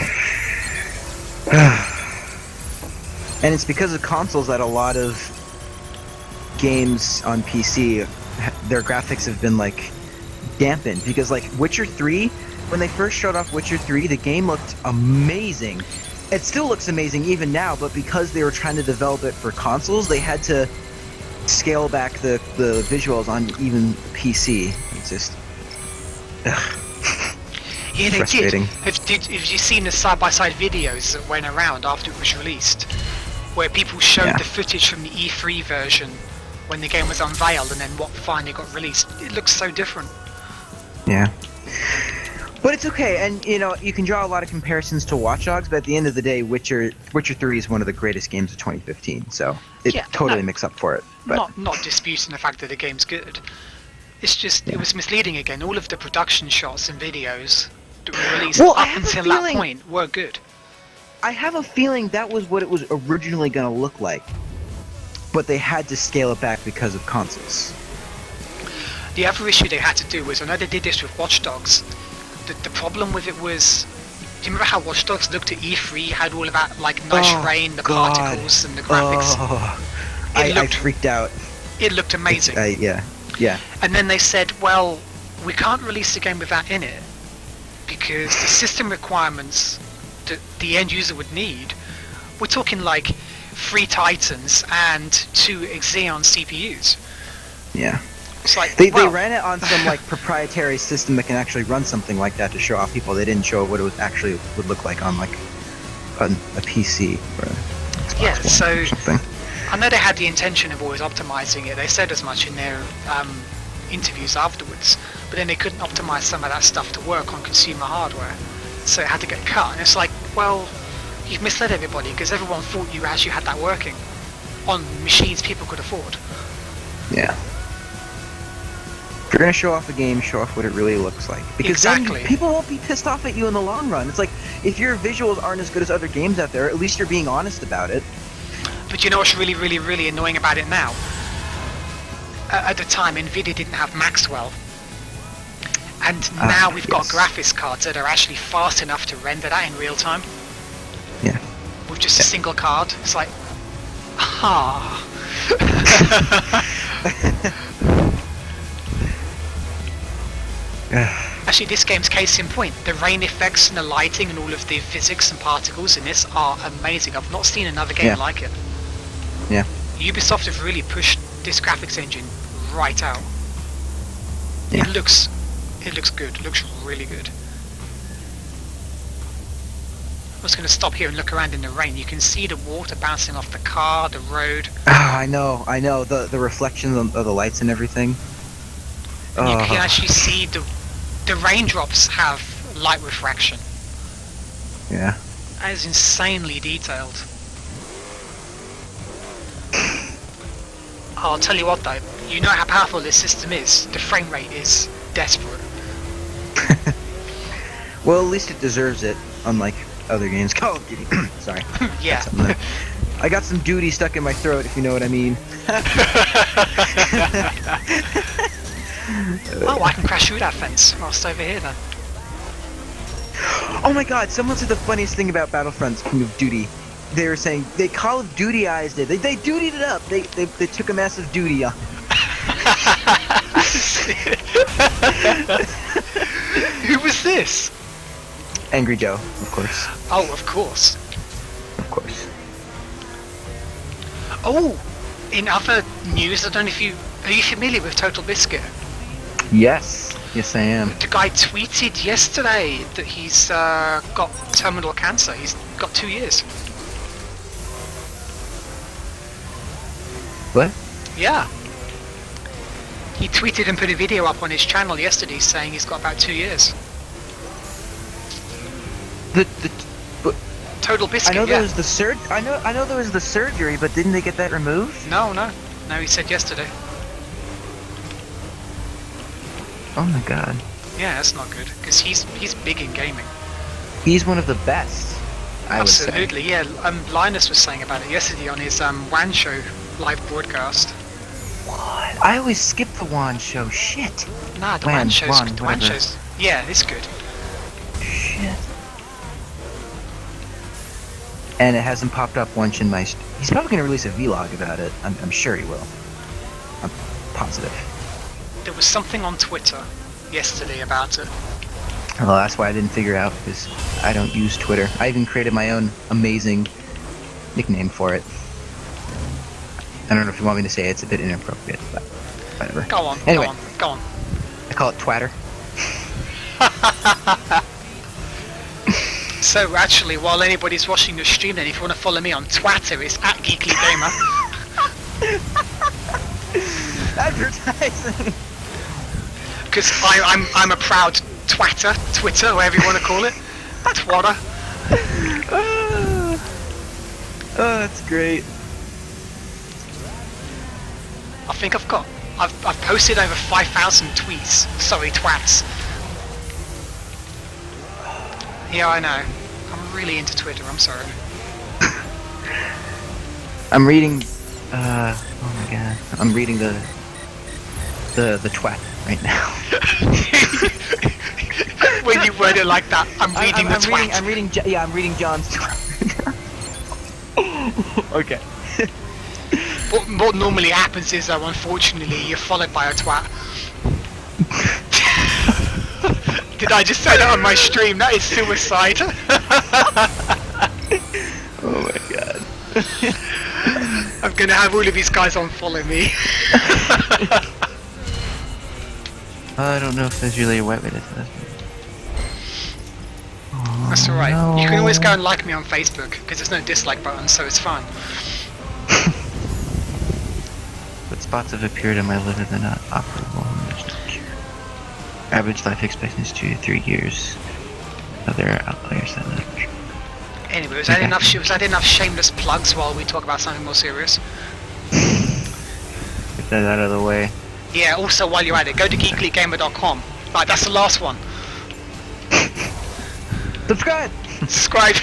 And it's because of consoles that a lot of games on PC, their graphics have been like dampened, because like Witcher 3, when they first showed off Witcher 3, the game looked amazing. It still looks amazing even now, but because they were trying to develop it for consoles, they had to scale back the visuals on even PC. It's just yeah, they frustrating. Have you seen the side-by-side videos that went around after it was released, where people showed the footage from the E3 version when the game was unveiled and then what finally got released? It looks so different. Yeah. But it's okay, and you know, you can draw a lot of comparisons to Watch Dogs, but at the end of the day, Witcher 3 is one of the greatest games of 2015, so it totally makes up for it. But not disputing the fact that the game's good. It's just, it was misleading again. All of the production shots and videos that were released up until that point were good. I have a feeling that was what it was originally going to look like, but they had to scale it back because of consoles. The other issue they had to do was, I know they did this with Watch Dogs, the problem with it was you remember how Watch Dogs looked at E3? Had all of that like nice rain, the God. particles, and the graphics. Oh, I freaked out. It looked amazing. Yeah. And then they said, well, we can't release the game with that in it because the system requirements that the end user would need, we're talking like 3 Titans and 2 Xeon CPUs. Yeah. It's like, They ran it on some like proprietary system that can actually run something like that to show off people. They didn't show what it would look like on like a PC or Xbox yeah, One so or something. I know they had the intention of always optimizing it. They said as much in their interviews afterwards, but then they couldn't optimize some of that stuff to work on consumer hardware, so it had to get cut. And it's like, well, you've misled everybody because everyone thought you actually had that working on machines people could afford. Yeah. If you're gonna show off a game, show off what it really looks like. Because Exactly. then people won't be pissed off at you in the long run. It's like, if your visuals aren't as good as other games out there, at least you're being honest about it. But you know what's really, really, really annoying about it now? At the time, Nvidia didn't have Maxwell. And now we've got graphics cards that are actually fast enough to render that in real time. Yeah. With just a single card. It's like, ah. Actually, this game's case in point. The rain effects and the lighting and all of the physics and particles in this are amazing. I've not seen another game like it. Yeah. Ubisoft have really pushed this graphics engine right out. Yeah. It looks good. It looks really good. I'm just going to stop here and look around in the rain. You can see the water bouncing off the car, the road. Ah, I know. The reflection of the lights and everything. And you can actually see the raindrops have light refraction. Yeah. That is insanely detailed. I'll tell you what though, you know how powerful this system is. The frame rate is desperate. Well, at least it deserves it, unlike other games. Call of Duty. Sorry. Yeah. I got some duty stuck in my throat, if you know what I mean. Oh, I can crash through that fence. I'll stay over here then. Oh my god, someone said the funniest thing about Battlefront, speaking of duty. They were saying, they Call of Dutyized it. They dutied it up. They took a massive duty on. Who was this? Angry Joe, of course. Oh, of course. Of course. Oh, in other news, I don't know if are you familiar with Total Biscuit? Yes. Yes, I am. The guy tweeted yesterday that he's got terminal cancer. He's got 2 years. What? Yeah. He tweeted and put a video up on his channel yesterday saying he's got about 2 years. But Total Biscuit. I know yeah. there was the I know there was the surgery, but didn't they get that removed? No, he said yesterday. Oh my god. Yeah, that's not good because he's big in gaming. He's one of the best. I would say. Absolutely, yeah. Linus was saying about it yesterday on his WAN show live broadcast. What? I always skip the WAN show. Shit. Nah, the WAN, WAN shows. WAN, The WAN whatever. shows. Yeah, it's good. Shit. And it hasn't popped up once in my. He's probably gonna release a vlog about it. I'm sure he will. I'm positive. There was something on Twitter yesterday about it. Well, that's why I didn't figure out, because I don't use Twitter. I even created my own amazing nickname for it. I don't know if you want me to say it. It's a bit inappropriate, but whatever. Go on, Anyway. go on. I call it Twatter. So actually, while anybody's watching the stream, then if you want to follow me on Twitter, it's @GeeklyGamer. Advertising. Because I'm a proud twatter, Twitter, whatever you want to call it, twatter. Oh, that's great. I think I've posted over 5,000 tweets. Sorry, twats. Yeah, I know. I'm really into Twitter. I'm sorry. I'm reading. Oh my god. I'm reading the twat right now. when you word it like that. I'm reading the twat. I'm reading John's tweet. Okay. What normally happens is, though, unfortunately, you're followed by a twat. Did I just say that on my stream? That is suicide. Oh my god. I'm gonna have all of these guys unfollow me. I don't know if there's really a web edit. That's alright. No. You can always go and like me on Facebook, because there's no dislike button, so it's fine. But spots have appeared in my liver that are not operable. Average life expectancy is 2 to 3 years. Other outliers than that. Anyway, was that enough shameless plugs while we talk about something more serious? Get that out of the way. Yeah, also while you're at it, go to geeklygamer.com. Right, that's the last one. Subscribe! Subscribe.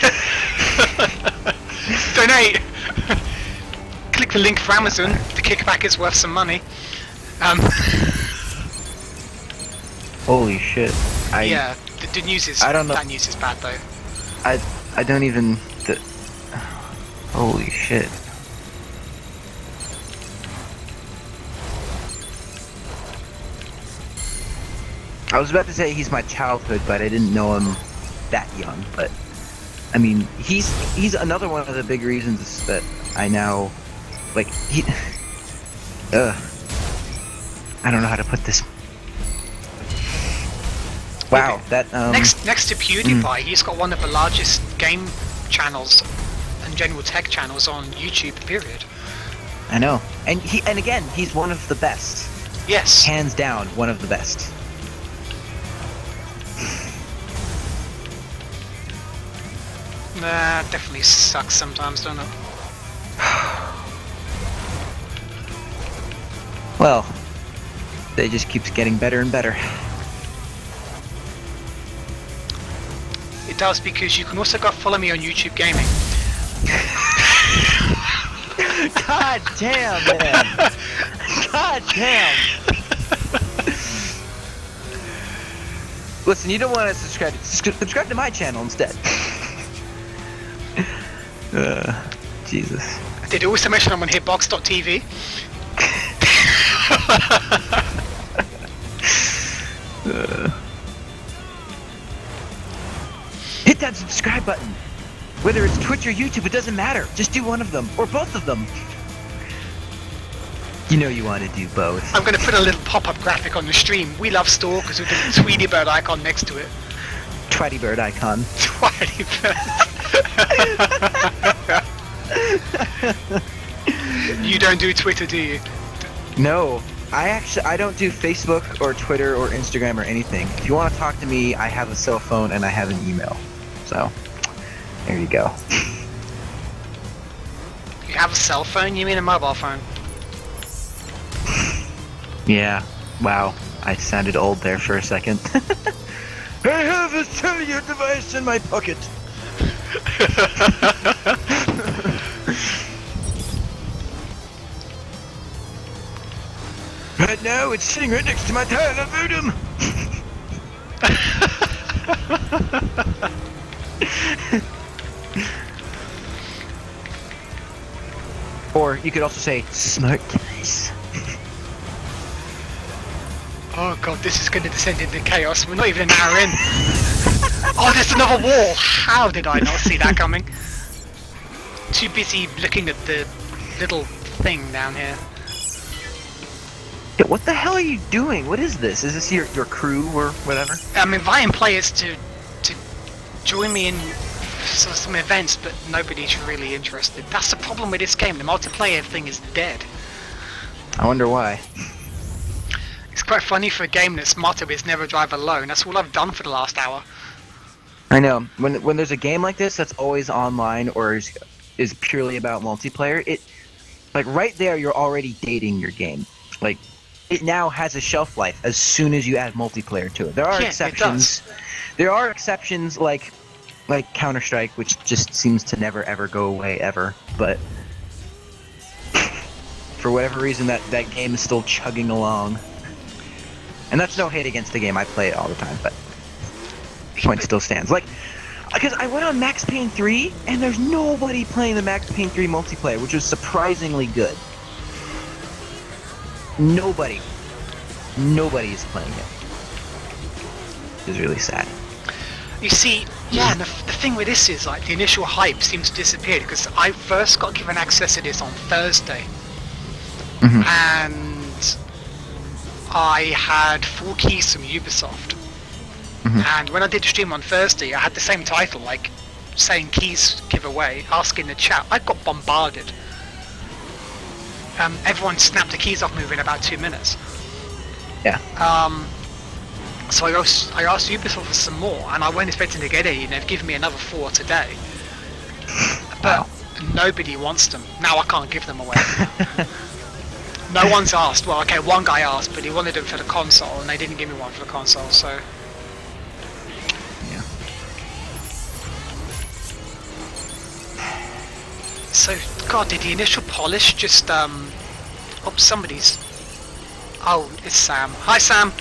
Donate. Click the link for Amazon. The kickback is worth some money. Holy shit. Yeah, the news is. I don't know. That news is bad though. I don't even. Holy shit. I was about to say he's my childhood, but I didn't know him that young. But I mean, he's another one of the big reasons that I now like he. I don't know how to put this. Wow, Okay. that Next to PewDiePie, he's got one of the largest game channels and general tech channels on YouTube. Period. I know, and again, he's one of the best. Yes. Hands down, one of the best. Nah, definitely sucks sometimes, don't it? Well, they just keeps getting better and better. It does, because you can also go follow me on YouTube Gaming. God damn, man. God damn. Listen, you don't want to subscribe. Subscribe to my channel instead. Jesus. Did it also mention I'm on hitbox.tv? Hit that subscribe button. Whether it's Twitch or YouTube, it doesn't matter. Just do one of them, or both of them. You know you want to do both. I'm going to put a little pop-up graphic on the stream. We love stalkers with the Tweety Bird icon next to it. Twatty Bird icon. Twatty Bird. You don't do Twitter, do you? No, I don't do Facebook or Twitter or Instagram or anything. If you want to talk to me, I have a cell phone and I have an email. So, there you go. You have a cell phone? You mean a mobile phone? Yeah, wow, I sounded old there for a second. I have a cellular device in my pocket. Right now, it's sitting right next to my Tyler modem. Or you could also say smart device. Oh god, this is going to descend into chaos. We're not even an hour in. Oh, there's another wall! How did I not see that coming? Too busy looking at the little thing down here. Yeah, what the hell are you doing? What is this? Is this your crew or whatever? I'm inviting players to join me in some events, but nobody's really interested. That's the problem with this game. The multiplayer thing is dead. I wonder why. It's quite funny for a game that's motto is never drive alone. That's all I've done for the last hour. I know. When there's a game like this that's always online or is purely about multiplayer, it like right there you're already dating your game. Like it now has a shelf life as soon as you add multiplayer to it. There are exceptions. There are exceptions like Counter-Strike, which just seems to never ever go away ever, but for whatever reason that game is still chugging along. And that's no hate against the game, I play it all the time, but point still stands. Like, because I went on Max Payne 3, and there's nobody playing the Max Payne 3 multiplayer, which was surprisingly good. Nobody is playing it. It's really sad. You see, yeah, and the thing with this is, like, the initial hype seems to disappear, because I first got given access to this on Thursday, and I had 4 keys from Ubisoft. And when I did the stream on Thursday, I had the same title, like, saying keys giveaway, asking the chat. I got bombarded. Everyone snapped the keys off me within about 2 minutes. Yeah. So I asked Ubisoft for some more, and I wasn't expecting to get any, and they've given me another 4 today. But nobody wants them. Now I can't give them away. No one's asked. Well, okay, one guy asked, but he wanted them for the console, and they didn't give me one for the console, so... Yeah. So, God, did the initial polish just, Oh, somebody's... Oh, it's Sam. Hi, Sam!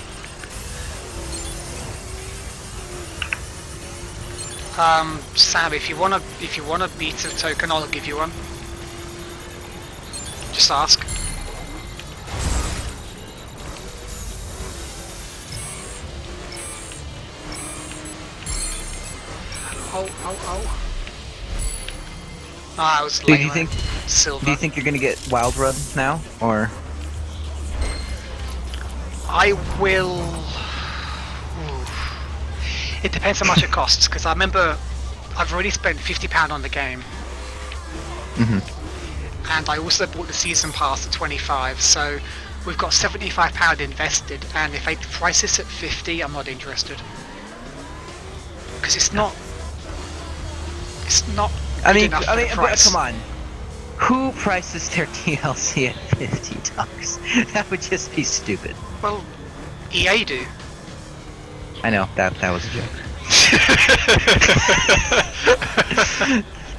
Sam, if you want a beta token, I'll give you one. Just ask. Oh. Ah, I was lame. Silver. Do you think you're gonna get Wild Run now, or? I will... Ooh. It depends how much it costs, because I remember I've already spent £50 on the game. And I also bought the season pass at 25, so we've got £75 invested, and if they price this at 50, I'm not interested. Because it's not... I mean, but come on. Who prices their DLC at $50? That would just be stupid. Well, EA do. I know, that was a joke.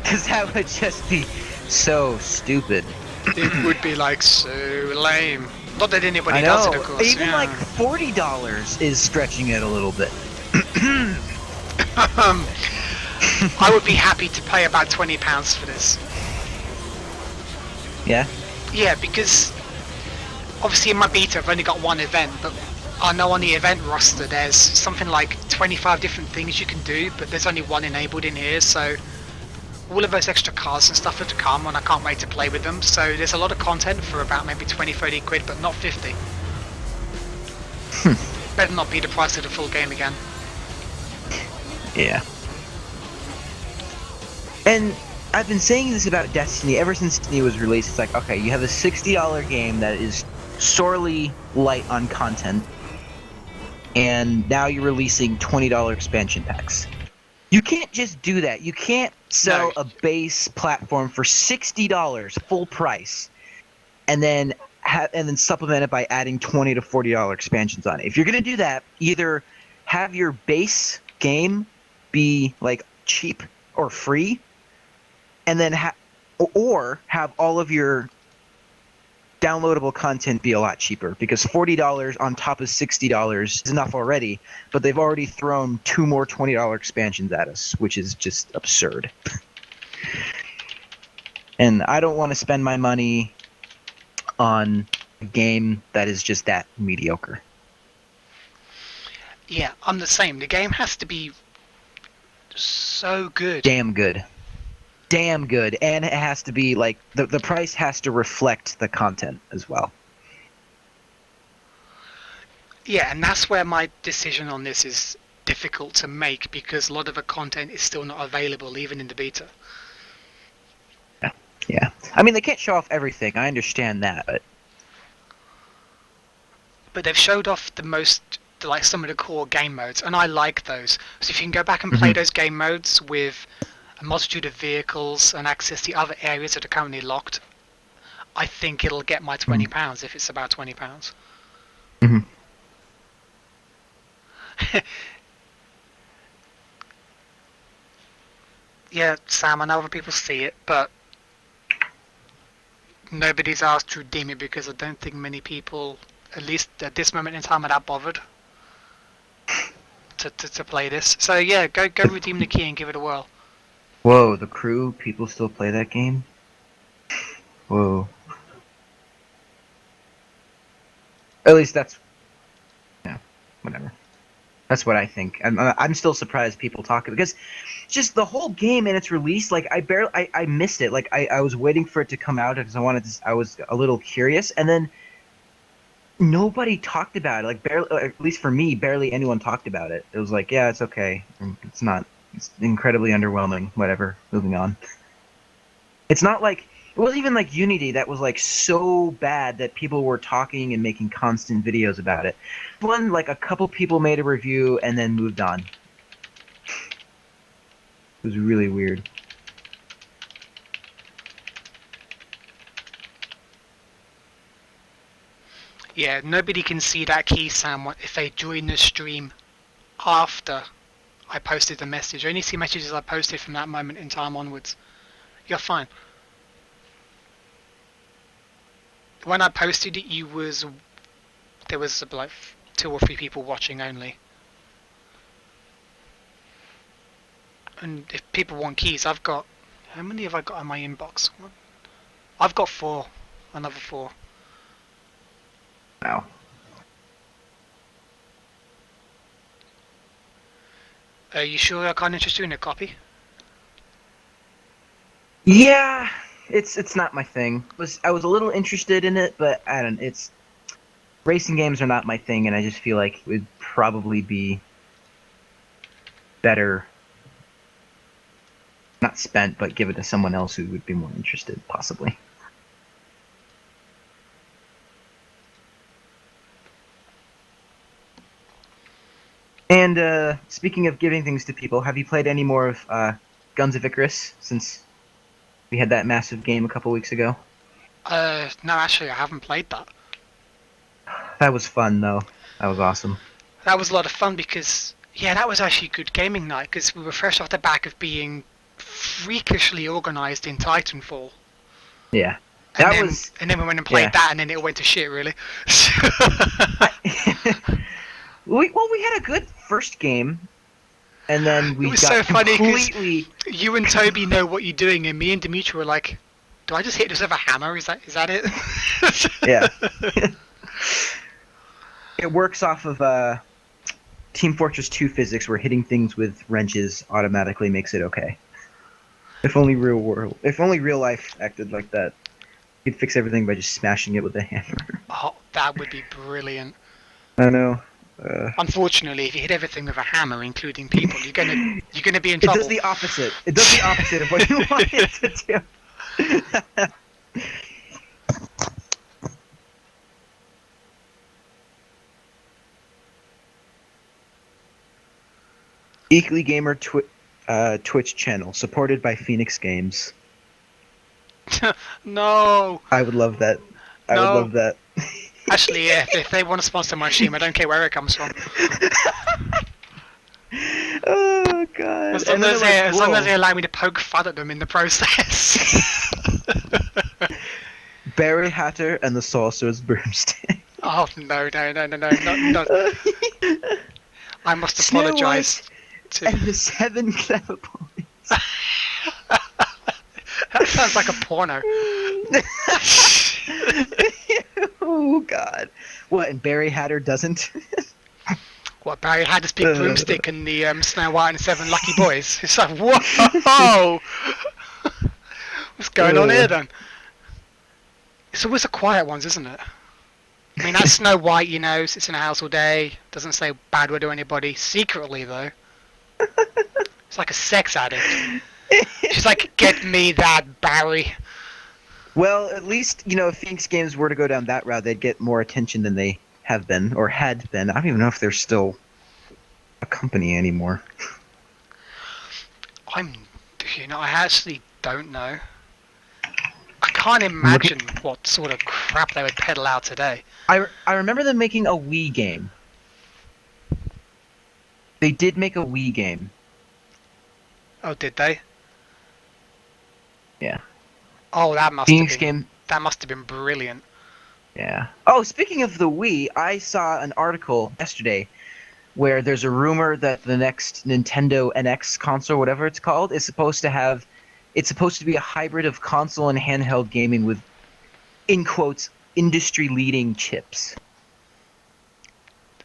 Because that would just be so stupid. It would be like so lame. Not that anybody I know. does it, of course. Even like $40 is stretching it a little bit. I would be happy to pay about £20 for this. Yeah? Yeah, because obviously in my beta I've only got one event, but I know on the event roster there's something like 25 different things you can do, but there's only one enabled in here, so all of those extra cars and stuff are to come, and I can't wait to play with them. So there's a lot of content for about maybe 20-30 quid, but not 50. Better not be the price of the full game again. Yeah. And I've been saying this about Destiny ever since Destiny was released. It's like, okay, you have a $60 game that is sorely light on content, and now you're releasing $20 expansion packs. You can't just do that. You can't sell a base platform for $60 full price, and then supplement it by adding $20 to $40 expansions on it. If you're gonna do that, either have your base game be like cheap or free, and then or have all of your downloadable content be a lot cheaper, because $40 on top of $60 is enough already, but they've already thrown 2 more $20 expansions at us, which is just absurd. And I don't want to spend my money on a game that is just that mediocre. Yeah, I'm the same. The game has to be so good. Damn good. Damn good. And it has to be like the price has to reflect the content as well. Yeah, and that's where my decision on this is difficult to make, because a lot of the content is still not available even in the beta. Yeah. I mean, they can't show off everything. I understand that, but they've showed off like some of the core game modes, and I like those. So if you can go back and play those game modes with a multitude of vehicles and access the other areas that are currently locked, I think it'll get my £20 if it's about £20. Yeah, Sam, I know other people see it, but nobody's asked to redeem it, because I don't think many people, at least at this moment in time, are that bothered to play this. So yeah, go redeem the key and give it a whirl. Whoa, The Crew. People still play that game. Whoa. At least that's whatever. That's what I think. I'm still surprised people talk because just the whole game and its release, like I missed it. Like I was waiting for it to come out because I was a little curious, and then nobody talked about it. Like barely, at least for me, barely anyone talked about it. It was like, yeah, it's okay. It's not. It's incredibly underwhelming. Whatever. Moving on. It's not like it wasn't even like Unity that was like so bad that people were talking and making constant videos about it. One like a couple people made a review and then moved on. It was really weird. Yeah, nobody can see that key, Sam, if they join the stream after I posted the message. Only see messages I posted from that moment in time onwards. You're fine. When I posted it, there was like 2 or 3 people watching only. And if people want keys, I've got... How many have I got in my inbox? I've got 4. Another 4. Wow. Are you sure I can't interest you in a copy? Yeah, it's not my thing. I was a little interested in it, but I don't. It's racing games are not my thing, and I just feel like it would probably be better not spent, but give it to someone else who would be more interested, possibly. And speaking of giving things to people, have you played any more of Guns of Icarus since we had that massive game a couple weeks ago? No, actually, I haven't played that. That was fun, though. That was awesome. That was a lot of fun because, yeah, that was actually a good gaming night because we were fresh off the back of being freakishly organised in Titanfall. Yeah. And then we went and played that, and then it went to shit, really. we had a good first game, and then we it was got so funny completely. You and Toby know what you're doing, and me and Dimitri were like, "Do I just hit this with a hammer? Is that it?" Yeah. It works off of Team Fortress 2 physics, where hitting things with wrenches automatically makes it okay. If only real life acted like that. You'd fix everything by just smashing it with a hammer. Oh, that would be brilliant. I know. Unfortunately, if you hit everything with a hammer, including people, you're gonna be in trouble. It does the opposite. It does the opposite of what you want it to do. Geekly Gamer Twitch channel, supported by Phoenix Games. No. I would love that. I would love that. Actually, yeah, if they want to sponsor my stream, I don't care where it comes from. Oh god! As long as they allow me to poke fun at them in the process. Barry Hatter and the Sorcerer's Broomstick. Oh no! I must apologise. And the 7 clever boys. That sounds like a porno. Oh god! What? And Barry Hatter doesn't? What, Barry had his big broomstick and the Snow White and the 7 Lucky Boys? It's like, whoa! What's going on here then? It's always the quiet ones, isn't it? I mean, that's Snow White, you know, sits in a house all day, doesn't say a bad word to anybody. Secretly, though, it's like a sex addict. She's like, get me that, Barry. Well, at least, you know, if Phoenix Games were to go down that route, they'd get more attention than they have been, or had been. I don't even know if they're still a company anymore. I actually don't know. I can't imagine what sort of crap they would peddle out today. I remember them making a Wii game. They did make a Wii game. Oh, did they? Yeah. Oh, that must have been brilliant. Yeah. Oh, speaking of the Wii, I saw an article yesterday where there's a rumor that the next Nintendo NX console, whatever it's called, is supposed to have. It's supposed to be a hybrid of console and handheld gaming with, in quotes, industry-leading chips.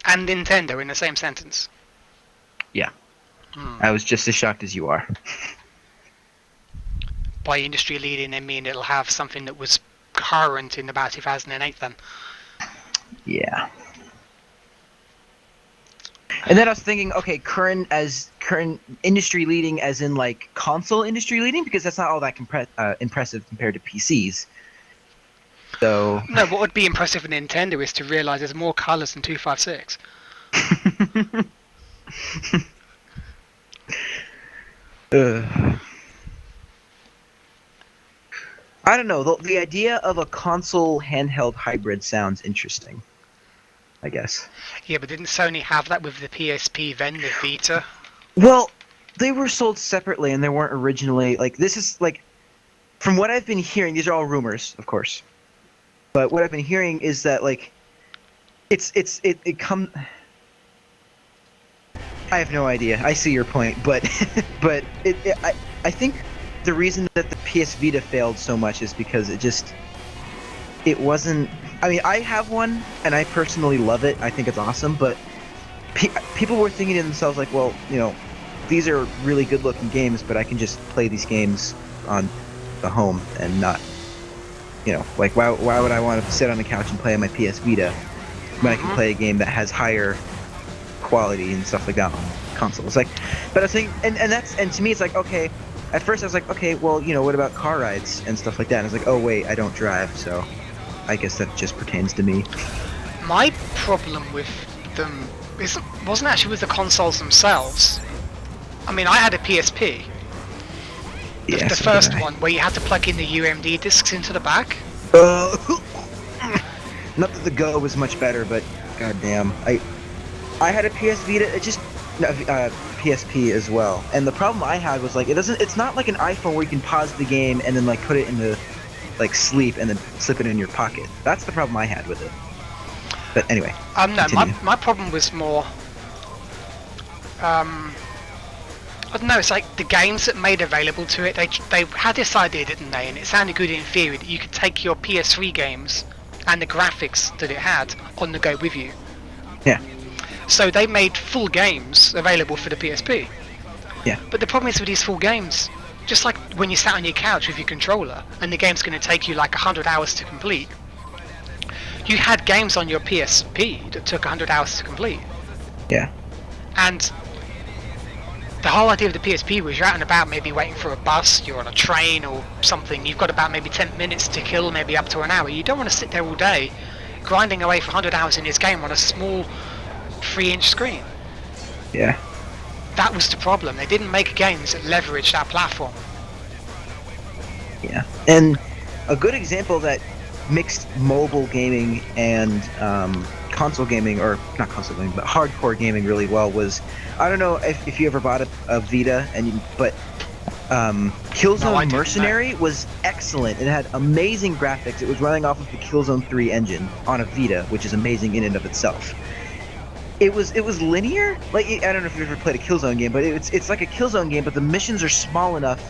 And Nintendo in the same sentence. Yeah. Hmm. I was just as shocked as you are. By industry leading, I mean it'll have something that was current in about 2008 then. Yeah. And then I was thinking, okay, current industry leading as in like console industry leading, because that's not all that impressive compared to PCs. So No, what would be impressive for Nintendo is to realise there's more colours than 256. I don't know. The idea of a console handheld hybrid sounds interesting, I guess. Yeah, but didn't Sony have that with the PSP then, the Vita? Well, they were sold separately and they weren't originally like this is like from what I've been hearing, these are all rumors, of course. But what I've been hearing is that like it come I have no idea. I see your point, but but I think the reason that the PS Vita failed so much is because it wasn't. I mean, I have one and I personally love it. I think it's awesome, but people were thinking to themselves like, well, you know, these are really good-looking games, but I can just play these games on the home and not, you know, like why would I want to sit on the couch and play on my PS Vita when I can play a game that has higher quality and stuff like that on consoles? Like, but I was thinking, and to me it's like, okay. At first I was like, okay, well, you know, what about car rides and stuff like that? And I was like, oh wait, I don't drive, so I guess that just pertains to me. My problem with them wasn't actually with the consoles themselves. I mean, I had a PSP. The first one, where you had to plug in the UMD discs into the back. Not that the Go was much better, but goddamn, I had a PS Vita. It just PSP as well, and the problem I had was like it's not like an iPhone where you can pause the game and then like put it into like sleep and then slip it in your pocket. That's the problem I had with it. But anyway, no, my problem was more I don't know, it's like the games that made available to it, they had this idea, didn't they, and it sounded good in theory, that you could take your PS3 games and the graphics that it had on the go with you. Yeah. So they made full games available for the PSP. Yeah. But the problem is with these full games, just like when you sat on your couch with your controller and the game's going to take you like 100 hours to complete, you had games on your PSP that took 100 hours to complete. Yeah. And the whole idea of the PSP was you're out and about, maybe waiting for a bus, you're on a train or something, you've got about maybe 10 minutes to kill, maybe up to an hour. You don't want to sit there all day grinding away for 100 hours in this game on a small 3-inch screen. Yeah. That was the problem. They didn't make games that leveraged that platform. Yeah. And a good example that mixed mobile gaming and console gaming, or not console gaming, but hardcore gaming really well was, I don't know if you ever bought a Vita, but Killzone Mercenary was excellent. It had amazing graphics. It was running off of the Killzone 3 engine on a Vita, which is amazing in and of itself. It was linear. Like, I don't know if you've ever played a Killzone game, but it's like a Killzone game, but the missions are small enough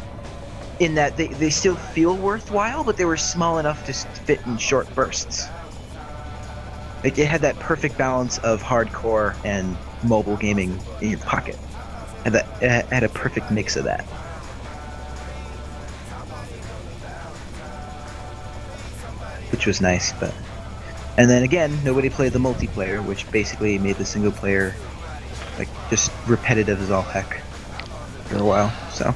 in that they still feel worthwhile, but they were small enough to fit in short bursts. Like, it had that perfect balance of hardcore and mobile gaming in your pocket. It had a perfect mix of that. Which was nice, but... And then again, nobody played the multiplayer, which basically made the single player like just repetitive as all heck for a while. So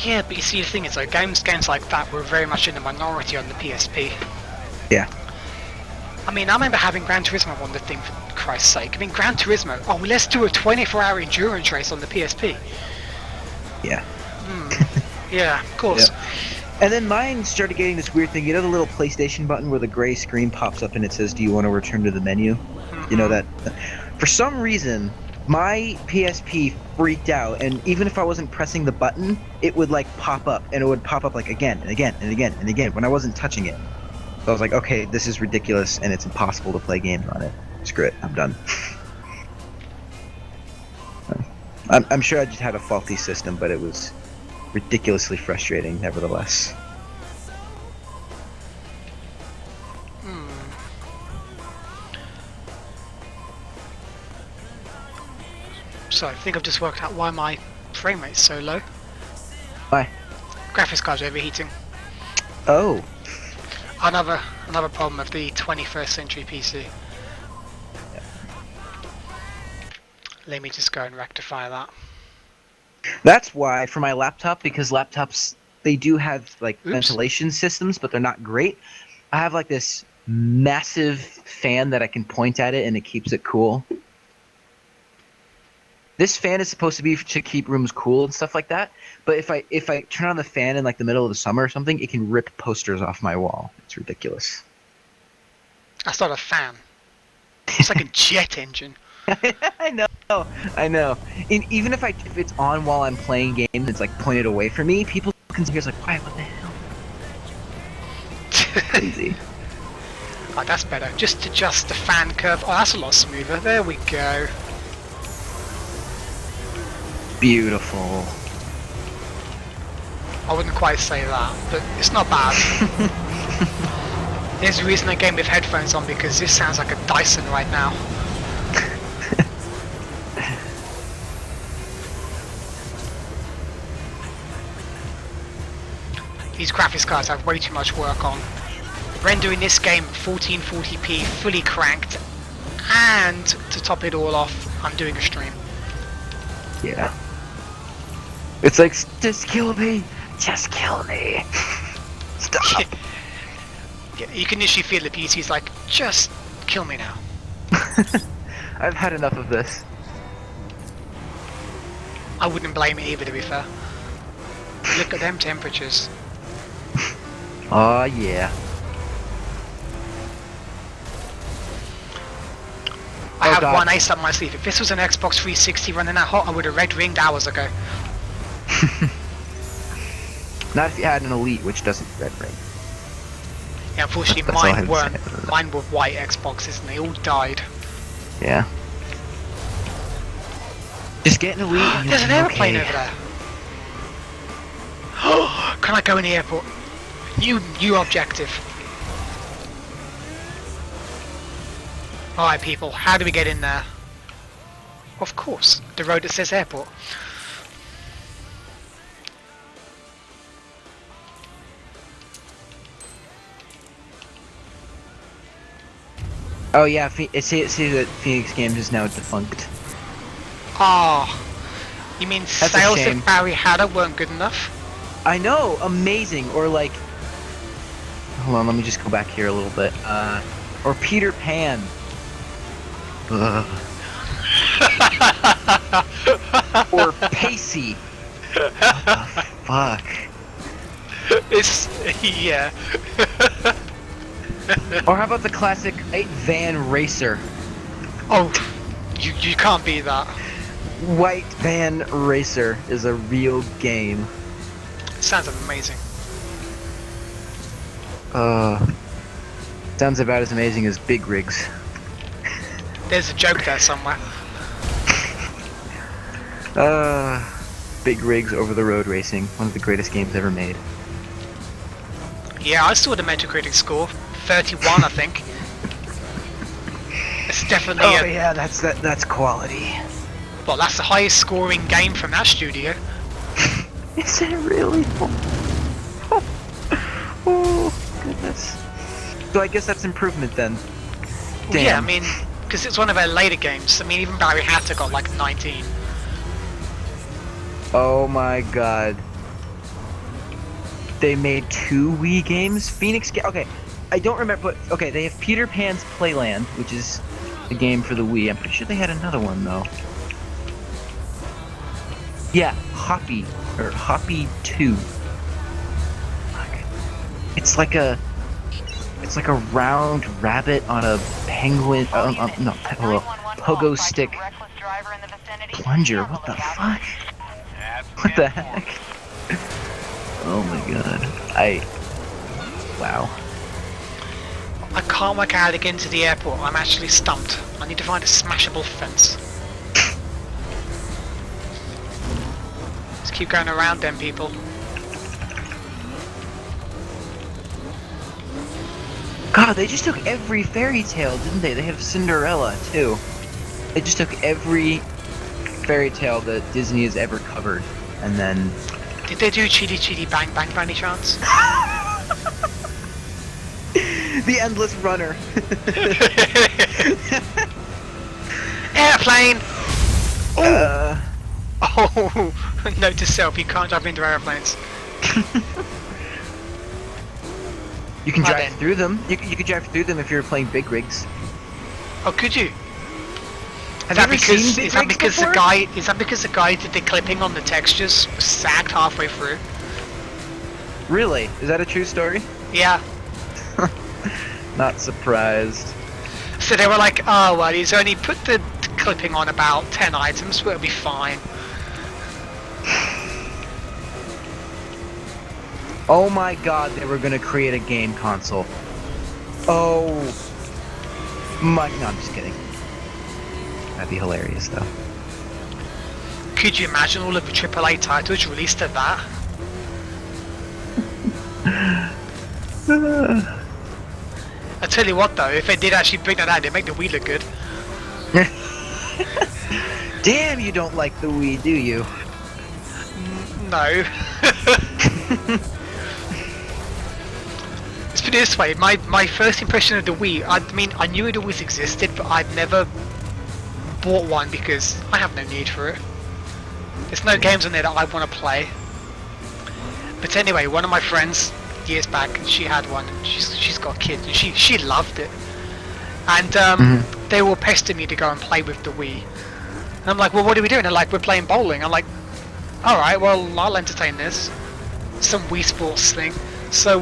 yeah, but you see, the thing is, though, games like that were very much in the minority on the PSP. Yeah. I mean, I remember having Gran Turismo on the thing, for Christ's sake. I mean, Gran Turismo. Oh, let's do a 24-hour endurance race on the PSP. Yeah. Yeah, of course. Yeah. And then mine started getting this weird thing. You know the little PlayStation button where the gray screen pops up and it says, "Do you want to return to the menu?" You know that? For some reason, my PSP freaked out, and even if I wasn't pressing the button, it would like pop up, and it would pop up like again and again and again and again when I wasn't touching it. So I was like, okay, this is ridiculous, and it's impossible to play games on it. Screw it, I'm done. I'm sure I just had a faulty system, but it was ridiculously frustrating, nevertheless. So I think I've just worked out why my frame rate's so low. Why? Graphics card's overheating. Oh, Another problem of the 21st century PC. Let me just go and rectify that. that's why for my laptop, because laptops they do have like Oops. ventilation systems, but they're not great. I have like this massive fan that I can point at it and it keeps it cool. This fan is supposed to be to keep rooms cool and stuff like that. But if I turn on the fan in like the middle of the summer or something, it can rip posters off my wall. It's ridiculous. That's not a fan. It's like a jet engine. I know, I know. And even if it's on while I'm playing games, it's like pointed away from me. People can hear it's like, why? What the hell? Crazy. Oh, that's better. Just adjust the fan curve. Oh, that's a lot smoother. There we go. Beautiful. I wouldn't quite say that, but it's not bad. There's a reason I game with headphones on, because this sounds like a Dyson right now. These graphics cards have way too much work on. Rendering this game 1440p fully cranked, and to top it all off, I'm doing a stream. Yeah. It's like, just kill me. Just kill me. Stop. Yeah, you can initially feel the PC's like, just kill me now. I've had enough of this. I wouldn't blame it either, to be fair. Look at them temperatures. Oh yeah. I have God. one ace up my sleeve. If this was an Xbox 360 running that hot, I would have red ringed hours ago. Not if you had an Elite, which doesn't red ring. Yeah, unfortunately That's all I mine had to weren't. say. Mine were white Xboxes and they all died. Yeah. Just get an Elite and you'll There's an be aeroplane okay. over there. Can I go in the airport? New objective. Alright people, how do we get in there? Of course, the road that says airport. Oh yeah, it says that Phoenix Games is now defunct. Ah, you mean That's a sales shame. that Barry Hatter weren't good enough? I know, amazing. Or like, hold on, let me just go back here a little bit. Or Peter Pan. Ugh. Or Pacey. What the fuck? It's yeah. Or how about the classic White Van Racer? Oh, you can't beat that. White Van Racer is a real game. Sounds amazing. Sounds about as amazing as Big Rigs. There's a joke there somewhere. Big Rigs Over the Road Racing, one of the greatest games ever made. Yeah, I saw the Metacritic score, 31, I think. It's definitely Oh yeah, that's quality. well, that's the highest scoring game from that studio. Is it really? Oh goodness. So I guess that's improvement then. Well, Damn. yeah, I mean, because it's one of their later games. I mean, even Barry Hatter got like 19. Oh my god. They made 2 Wii games? Okay, I don't remember, but okay, they have Peter Pan's Playland, which is a game for the Wii. I'm pretty sure they had another one though. Yeah, Hoppy 2. Fuck. It's like a round rabbit on a penguin. No, pogo stick plunger. What the fuck? What the heck? Oh my god. Wow. I can't work out how to get into the airport. I'm actually stumped. I need to find a smashable fence. keep going around them people. God, they just took every fairy tale, didn't they? They have Cinderella, too. They just took every fairy tale that Disney has ever covered, and then... Did they do Chitty Chitty Bang Bang by any chance? The Endless Runner. Airplane! Oh, note to self, you can't jump into airplanes. You can Right drive then. through them. You could drive through them if you're playing big rigs. Oh, could you? Have you ever seen big Is that rigs because before? the guy did the clipping on the textures was sagged halfway through? Really? Is that a true story? Yeah. Not surprised. So they were like, oh well, he's only put the clipping on about 10 items, but it'll be fine. Oh my god, they were gonna create a game console. Oh my... No, I'm just kidding. That'd be hilarious, though. Could you imagine all of the AAA titles released at that? I tell you what though, if they did actually bring that out, they'd make the Wii look good. Damn, you don't like the Wii, do you? No. Let's put it this way, my first impression of the Wii, I mean, I knew it always existed, but I'd never bought one because I have no need for it. There's no games on there that I want to play. But anyway, one of my friends, years back, she had one. She's got kids, and she loved it. And they all pestered me to go and play with the Wii. And I'm like, well, what are we doing? They're like, we're playing bowling. I'm like, all right, well, I'll entertain this. Some Wii Sports thing. So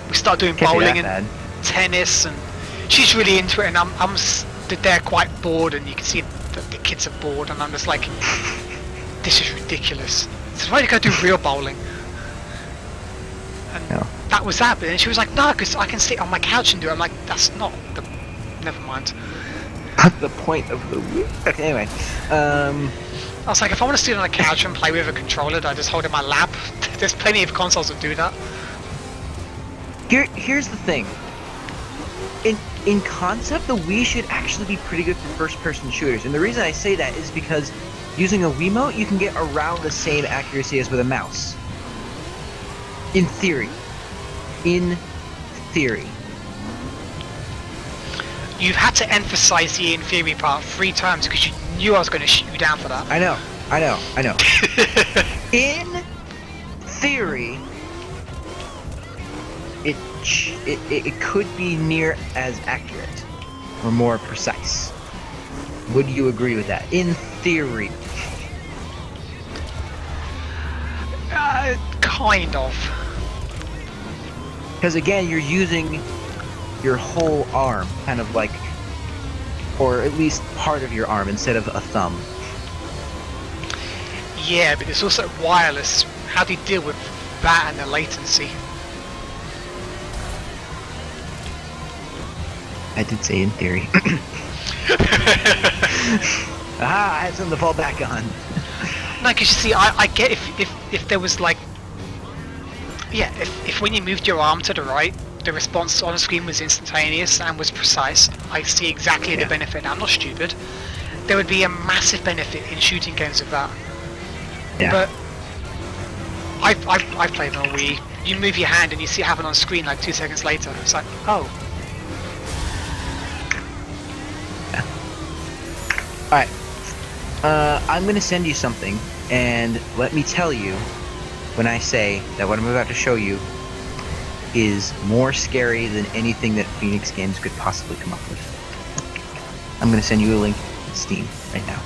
we start doing Can't be bowling that and bad. tennis, and she's really into it, and I'm stood there quite bored, and you can see that the kids are bored, and I'm just like, this is ridiculous. So why don't you go do real bowling? And No. that was that. But then she was like, no, because I can sit on my couch and do it. I'm like, that's not the... Never mind. The point of the Wii. Okay, anyway. I was like, if I want to sit on a couch and play with a controller that I just hold in my lap, there's plenty of consoles that do that. Here's the thing. In concept, the Wii should actually be pretty good for first-person shooters, and the reason I say that is because using a Wiimote, you can get around the same accuracy as with a mouse. In theory. In theory. You've had to emphasize the in theory part 3 times because you knew I was going to shoot you down for that. I know. In theory, it could be near as accurate or more precise. Would you agree with that? In theory. Kind of. Because again, you're using your whole arm, kind of like, or at least part of your arm instead of a thumb. Yeah, but it's also wireless. How do you deal with that and the latency? I did say in theory. Aha, I had something to fall back on. No, because you see, I get if there was like, yeah, if when you moved your arm to the right, the response on the screen was instantaneous and was precise, I see exactly the benefit. Now, I'm not stupid. There would be a massive benefit in shooting games with that. Yeah. But I've played on Wii. You move your hand and you see it happen on screen like 2 seconds later. It's like, oh. Alright. I'm gonna send you something, and let me tell you when I say that what I'm about to show you is more scary than anything that Phoenix Games could possibly come up with. I'm gonna send you a link to Steam right now.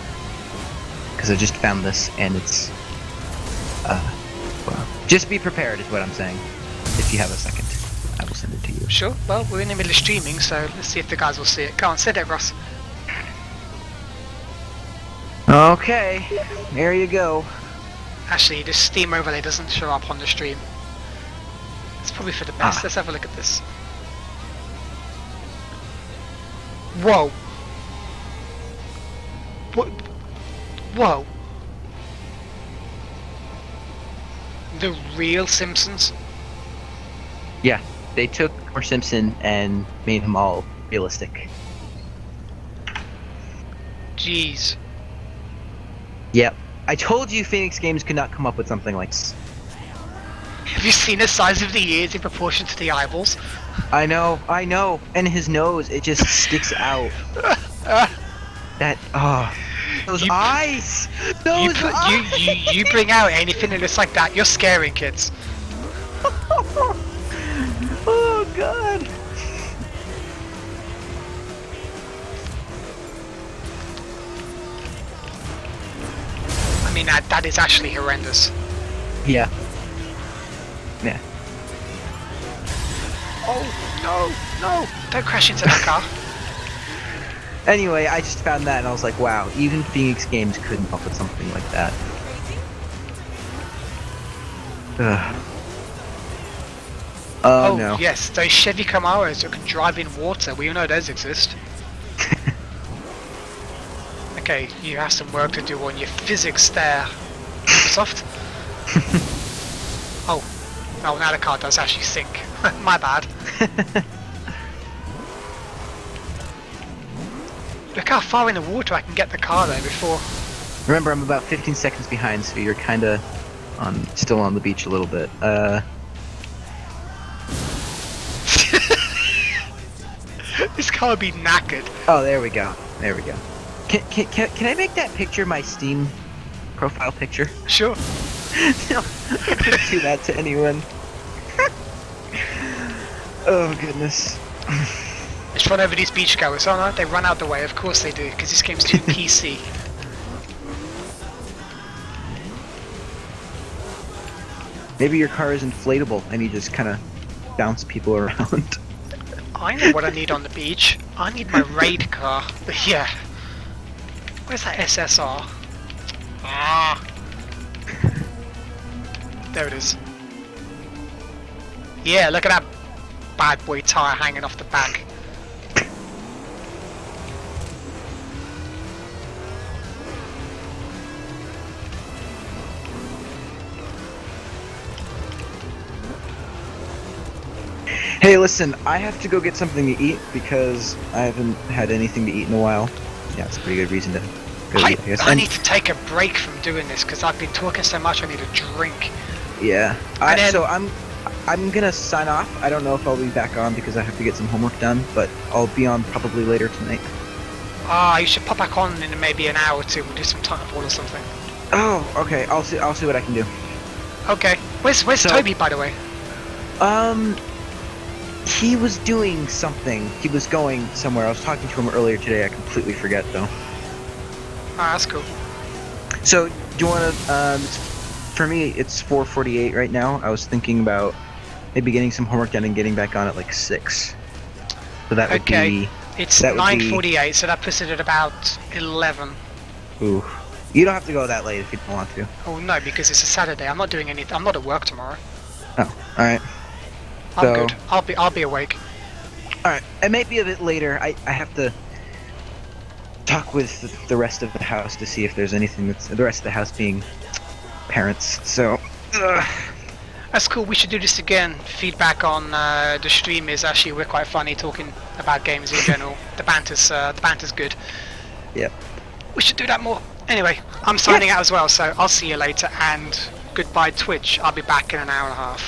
Because I just found this, and it's... well, just be prepared is what I'm saying. If you have a second, I will send it to you. Sure, well, we're in the middle of streaming, so let's see if the guys will see it. Go on, send it, Ross. Okay, there you go. Actually, this Steam overlay doesn't show up on the stream. It's probably for the best. Let's have a look at this. Whoa. What? Whoa. the real Simpsons? Yeah, they took Homer Simpson and made him all realistic. Jeez. Yep. I told you Phoenix Games could not come up with something like this. Have you seen the size of the ears in proportion to the eyeballs? I know. And his nose, it just sticks out. That, those You- eyes! Those eyes! You bring out anything that looks like that, you're scaring kids. Oh, God. I mean, that is actually horrendous. Yeah. Yeah. Oh, no! Don't crash into that car. Anyway, I just found that and I was like, wow, even Phoenix Games couldn't come up with something like that. Ugh. Oh, no. Yes, those Chevy Camaros that can drive in water. We all know those exist. Okay, you have some work to do on your physics there, Microsoft. Oh, now the car does actually sink. My bad. Look how far in the water I can get the car there before. Remember, I'm about 15 seconds behind, so you're kinda still on the beach a little bit. This car would be knackered. Oh, there we go. There we go. Can I make that picture my Steam profile picture? Sure. No, don't do that to anyone. Oh, goodness. Let's run over these beachgoers. Oh no, they run out the way. Of course they do, because this game's too PC. Maybe your car is inflatable and you just kind of bounce people around. I know what I need on the beach. I need my raid car. Yeah. Where's that SSR? Ah. There it is. Yeah, look at that bad boy tire hanging off the back. Hey, listen, I have to go get something to eat because I haven't had anything to eat in a while. Yeah, it's a pretty good reason to go eat, I guess. I need to take a break from doing this because I've been talking so much I need a drink. Yeah. then- So I'm gonna sign off. I don't know if I'll be back on because I have to get some homework done, but I'll be on probably later tonight. You should pop back on in maybe an hour or two. We'll do some Titanfall or something. Oh, okay. I'll see what I can do. Okay. Where's So- Toby, by the way? He was doing something. He was going somewhere. I was talking to him earlier today. I completely forget though. That's cool. So, do you want to? For me, it's 4:48 right now. I was thinking about maybe getting some homework done and getting back on at like 6. So that would Okay. be. It's That would be- 9:48, so that puts it at about 11. Ooh. You don't have to go that late if you don't want to. Oh no, because it's a Saturday. I'm not doing anything. I'm not at work tomorrow. Oh, all right. I'm So- good. I'll be awake. All right. It may be a bit later. I have to talk with the rest of the house to see if there's anything that's the rest of the house being parents. So. That's cool. We should do this again. Feedback on the stream is actually we're quite funny talking about games in general. The banter's good. Yep. We should do that more. Anyway, I'm signing out as well, so I'll see you later and goodbye Twitch. I'll be back in an hour and a half.